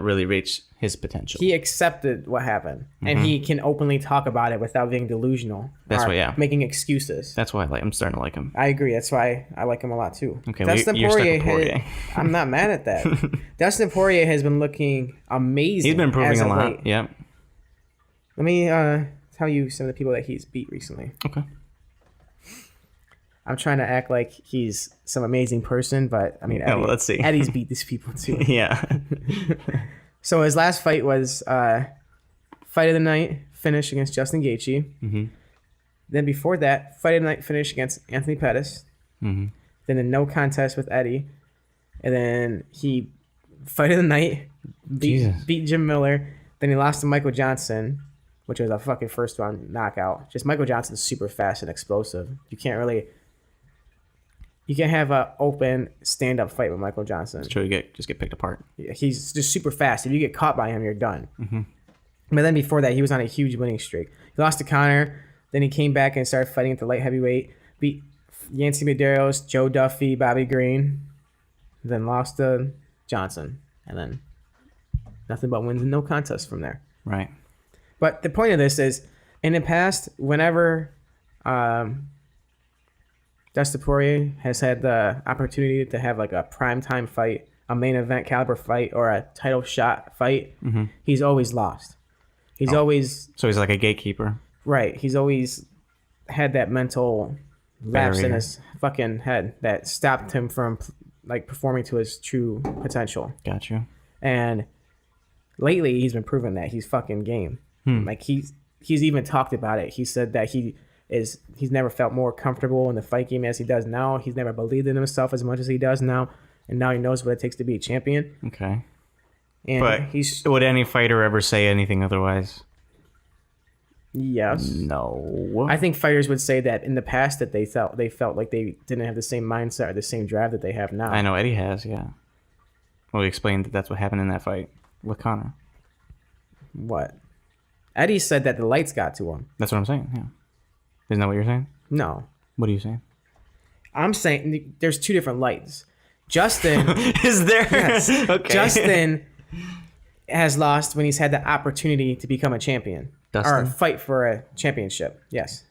really reach his potential. He accepted what happened, and he can openly talk about it without being delusional. That's or what, yeah. making excuses. That's why I'm starting to like him. I agree. That's why I like him a lot too. Okay, Dustin you're stuck with Poirier. Poirier. I'm not mad at that. Dustin Poirier has been looking amazing. He's been improving as a of lot. late. Yep. Let me tell you some of the people that he's beat recently. Okay. I'm trying to act like he's some amazing person, but I mean, Eddie, let's see. Eddie's beat these people too. Yeah. So his last fight was fight of the night finish against Justin Gaethje. Then before that, fight of the night finish against Anthony Pettis. Then a no contest with Eddie, and then he fight of the night beat Jim Miller. Then he lost to Michael Johnson, which was a fucking first round knockout. Just Michael Johnson's super fast and explosive. You can't have an open stand-up fight with Michael Johnson. It's true. You just get picked apart. Yeah, he's just super fast. If you get caught by him, you're done. But then before that, he was on a huge winning streak. He lost to Conor. Then he came back and started fighting at the light heavyweight. Beat Yancy Medeiros, Joe Duffy, Bobby Green. Then lost to Johnson. And then nothing but wins and no contest from there. Right. But the point of this is, in the past, whenever Dustin Poirier has had the opportunity to have like a primetime fight, a main event caliber fight, or a title shot fight, he's always lost. He's always... So he's like a gatekeeper. Right. He's always had that mental lapse in Barrier. his fucking head that stopped him from like performing to his true potential. Got you. And lately, he's been proving that he's fucking game. Like he's even talked about it. He said that he's never felt more comfortable in the fight game as he does now. He's never believed in himself as much as he does now, and now he knows what it takes to be a champion. Okay. And But would any fighter ever say anything otherwise? yes, No. I think fighters would say that in the past that they felt like they didn't have the same mindset or the same drive that they have now. I know Eddie has, yeah. Well, we explained that that's what happened in that fight with Conor. What? Eddie said that the lights got to him. That's what I'm saying, yeah. Isn't that what you're saying? No, What are you saying? I'm saying there's two different lights. Justin. Is there? Yes. Okay. Justin has lost when he's had the opportunity to become a champion or Dustin? fight for a championship. Yes.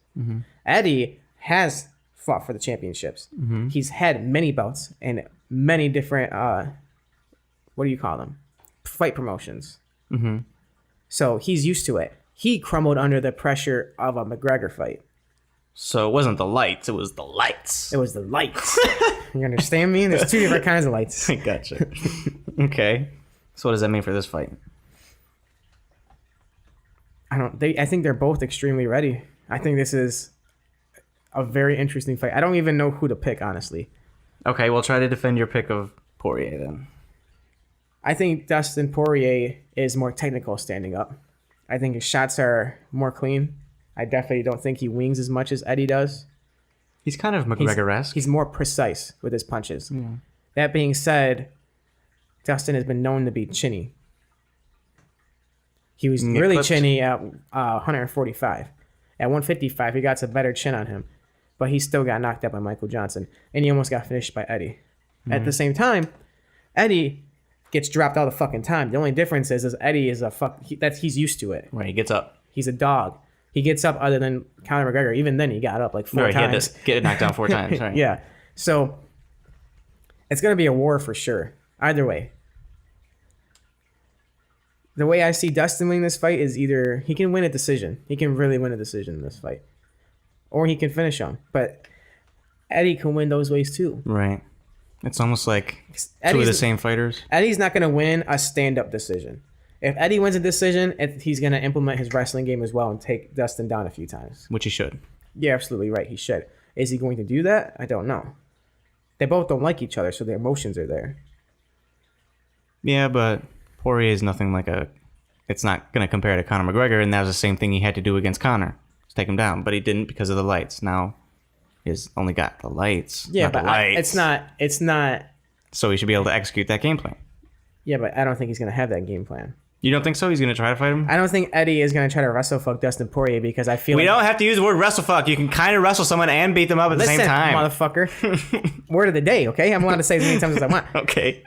Eddie has fought for the championships. He's had many belts and many different, what do you call them? Fight promotions. So he's used to it. He crumbled under the pressure of a McGregor fight. So it wasn't the lights, it was the lights. It was the lights. You understand me? There's two different kinds of lights. I gotcha. Okay. So what does that mean for this fight? I think they're both extremely ready. I think this is a very interesting fight. I don't even know who to pick, honestly. Okay, well, try to defend your pick of Poirier then. I think Dustin Poirier is more technical standing up. I think his shots are more clean. I definitely don't think he wings as much as Eddie does. He's kind of McGregor-esque. He's more precise with his punches. That being said, Dustin has been known to be chinny. He was really clipped. chinny at 145. At 155, he got a better chin on him, but he still got knocked out by Michael Johnson, and he almost got finished by Eddie. At the same time, Eddie gets dropped all the fucking time. The only difference is Eddie is he's used to it. Right, he gets up. He's a dog. He gets up other than Conor McGregor. Even then, he got up like four Right, he had times. to get knocked down 4 times. Right. Yeah. So it's going to be a war for sure. Either way. The way I see Dustin winning this fight is either he can win a decision. He can really win a decision in this fight. Or he can finish him. But Eddie can win those ways too. Right. It's almost like two of Eddie's- the same fighters. Eddie's not going to win a stand-up decision. If Eddie wins a decision, he's going to implement his wrestling game as well and take Dustin down a few times. Which he should. You're absolutely right. He should. Is he going to do that? I don't know. They both don't like each other, so their emotions are there. Yeah, but Poirier is nothing like it's not going to compare to Conor McGregor, and that was the same thing he had to do against Conor. To take him down, but he didn't because of the lights. Now he's only got the lights. Yeah, not but the lights. it's not. So he should be able to execute that game plan. Yeah, but I don't think he's gonna have that game plan. You don't think so? He's gonna try to fight him? I don't think Eddie is gonna try to wrestle fuck Dustin Poirier because I feel We like don't have to use the word wrestle fuck. You can kind of wrestle someone and beat them up at the same time. motherfucker. Word of the day, okay? I'm allowed to say as many times as I want. Okay.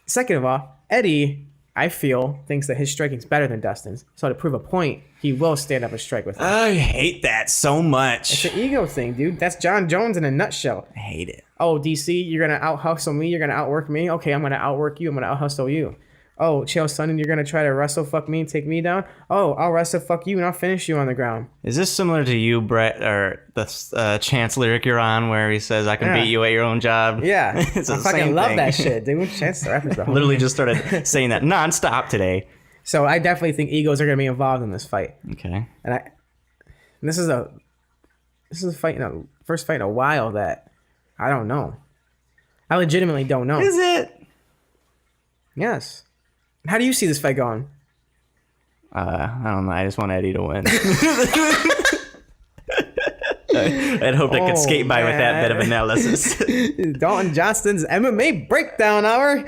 Second of all, Eddie, I feel, thinks that his striking's better than Dustin's. So to prove a point, he will stand up and strike with him. I hate that so much. It's an ego thing, dude. That's John Jones in a nutshell. I hate it. Oh, DC, you're gonna out hustle me. You're gonna outwork me. Okay, I'm gonna outwork you. I'm gonna out hustle you. Oh, Chael Sonnen, you're gonna try to wrestle fuck me and take me down. Oh, I'll wrestle fuck you and I'll finish you on the ground. Is this similar to you, Brett, or the Chance lyric you're on where he says, I can beat you at your own job? Yeah, It's I the fucking same love thing. that shit, dude. Chance the Rapper's the homie. Literally just started saying that nonstop today. So I definitely think egos are gonna be involved in this fight, Okay. and this is a first fight in a while that I don't know. I legitimately don't know. Is it? Yes. How do you see this fight going? I don't know. I just want Eddie to win. I'd hoped I could skate by with that bit of analysis. Dalton Johnston's MMA breakdown hour.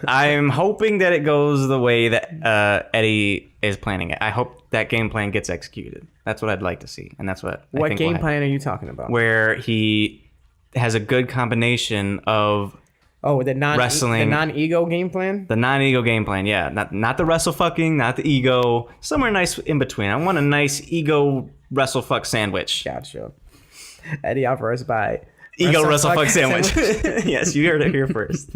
I'm hoping that it goes the way that Eddie is planning it. I hope that game plan gets executed. That's what I'd like to see, and that's what I What think game will plan are you talking about? where he has a good combination of Oh, the wrestling. non-ego game plan. the non-ego game plan. Yeah, not the wrestle fucking, not the ego. Somewhere nice in between. I want a nice ego wrestle fuck sandwich. Gotcha. Eddie Alvarez by Ego wrestle fuck sandwich. Yes, you heard it here first.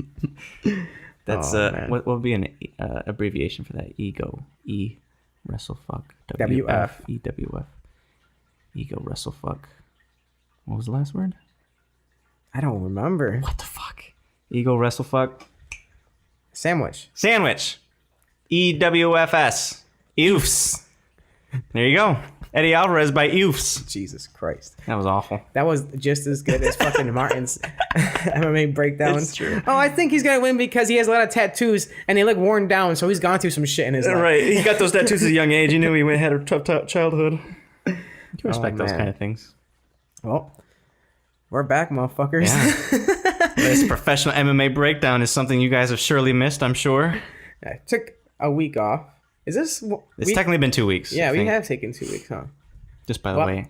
That's man. what would be an abbreviation for that? Ego. Wrestle fuck. WF. EWF. Ego wrestle fuck. What was the last word? I don't remember. What the fuck? Ego wrestle fuck. Sandwich. Sandwich. EWFS. Oofs. There you go. Eddie Alvarez by Oofs. Jesus Christ. That was awful. That was just as good as fucking Martin's MMA breakdowns. It's true. Oh, I think he's gonna win because he has a lot of tattoos and they look worn down, so he's gone through some shit in his life. Right. He got those tattoos at a young age. He knew he had a tough childhood. You respect those man. kind of things. Well, we're back, motherfuckers. Yeah. This professional MMA breakdown is something you guys have surely missed, I'm sure. I took a week off. Is this? It's technically been 2 weeks. Yeah, I we think. have taken 2 weeks, huh? Just by the Well, way.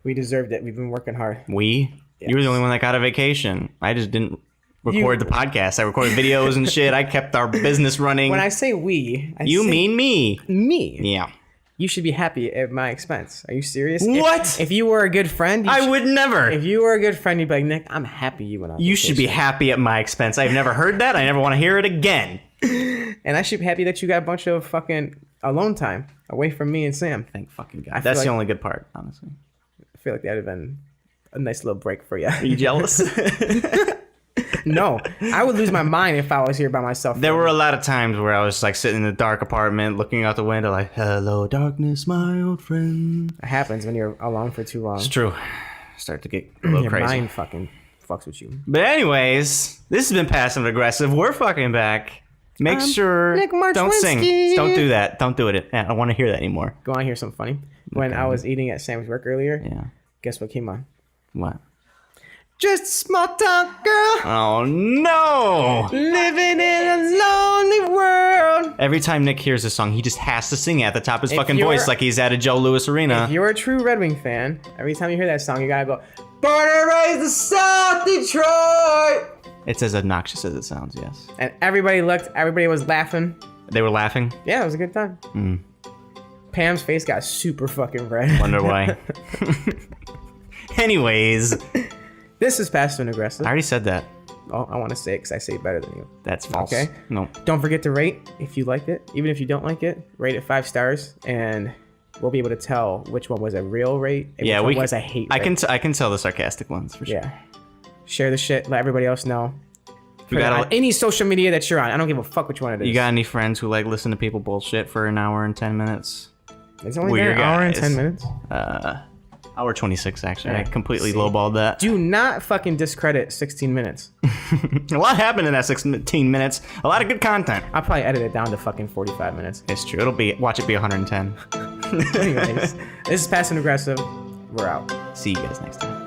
We deserved it. We've been working hard. You were the only one that got a vacation. I just didn't record the podcast. I recorded videos and shit. I kept our business running. When I say we, You say mean me? me. Yeah. You should be happy at my expense. Are you serious? What? If you were a good friend, I would never. If you were a good friend, you'd be like, Nick, I'm happy you went on. You should be happy at my expense. I've never heard that. I never want to hear it again. And I should be happy that you got a bunch of fucking alone time away from me and Sam. Thank fucking God. I feel That's the like- only good part, honestly. I feel like that would have been a nice little break for you. Are you jealous? No, I would lose my mind if I was here by myself. There were a lot of times where I was like sitting in the dark apartment looking out the window like, hello, darkness, my old friend. It happens when you're alone for too long. It's true. Start to get a little Your crazy. mind fucking fucks with you. But anyways, this has been Passive Aggressive. We're fucking back. Make sure Nick don't sing. Marchwinski. Don't do that. Don't do it. I don't want to hear that anymore. Go on, hear something funny. When I was eating at Sam's work earlier, Yeah. guess what came on? What? Just a small town girl Oh no! living in a lonely world. Every time Nick hears this song, he just has to sing it at the top of his If fucking you're- voice like he's at a Joe Louis arena. If you're a true Red Wing fan, every time you hear that song, you gotta go, born and raised in South Detroit. It's as obnoxious as it sounds, yes. And everybody looked, everybody was laughing. They were laughing. Yeah, it was a good time. Pam's face got super fucking red. Wonder why. Anyways, This is Passive and Aggressive. I already said that. Oh, I want to say it because I say it better than you. That's false. Okay. No. Don't forget to rate if you liked it. Even if you don't like it, rate it 5 stars, and we'll be able to tell which one was a real rate and Yeah, which we one was a hate I rate. can tell the sarcastic ones for sure. Yeah. Share the shit. Let everybody else know. You Put it got on any social media that you're on. I don't give a fuck which one it is. You got any friends who like listen to people bullshit for an hour and 10 minutes? It's only Weird been an hour and guys. 10 minutes. Hour 26 actually. I Yeah, completely see. lowballed that. Do not fucking discredit 16 minutes. A lot happened in that 16 minutes. A lot of good content. I'll probably edit it down to fucking 45 minutes. It's true. Watch it be 110. Anyways, this is Passive and Aggressive. We're out. See you guys next time.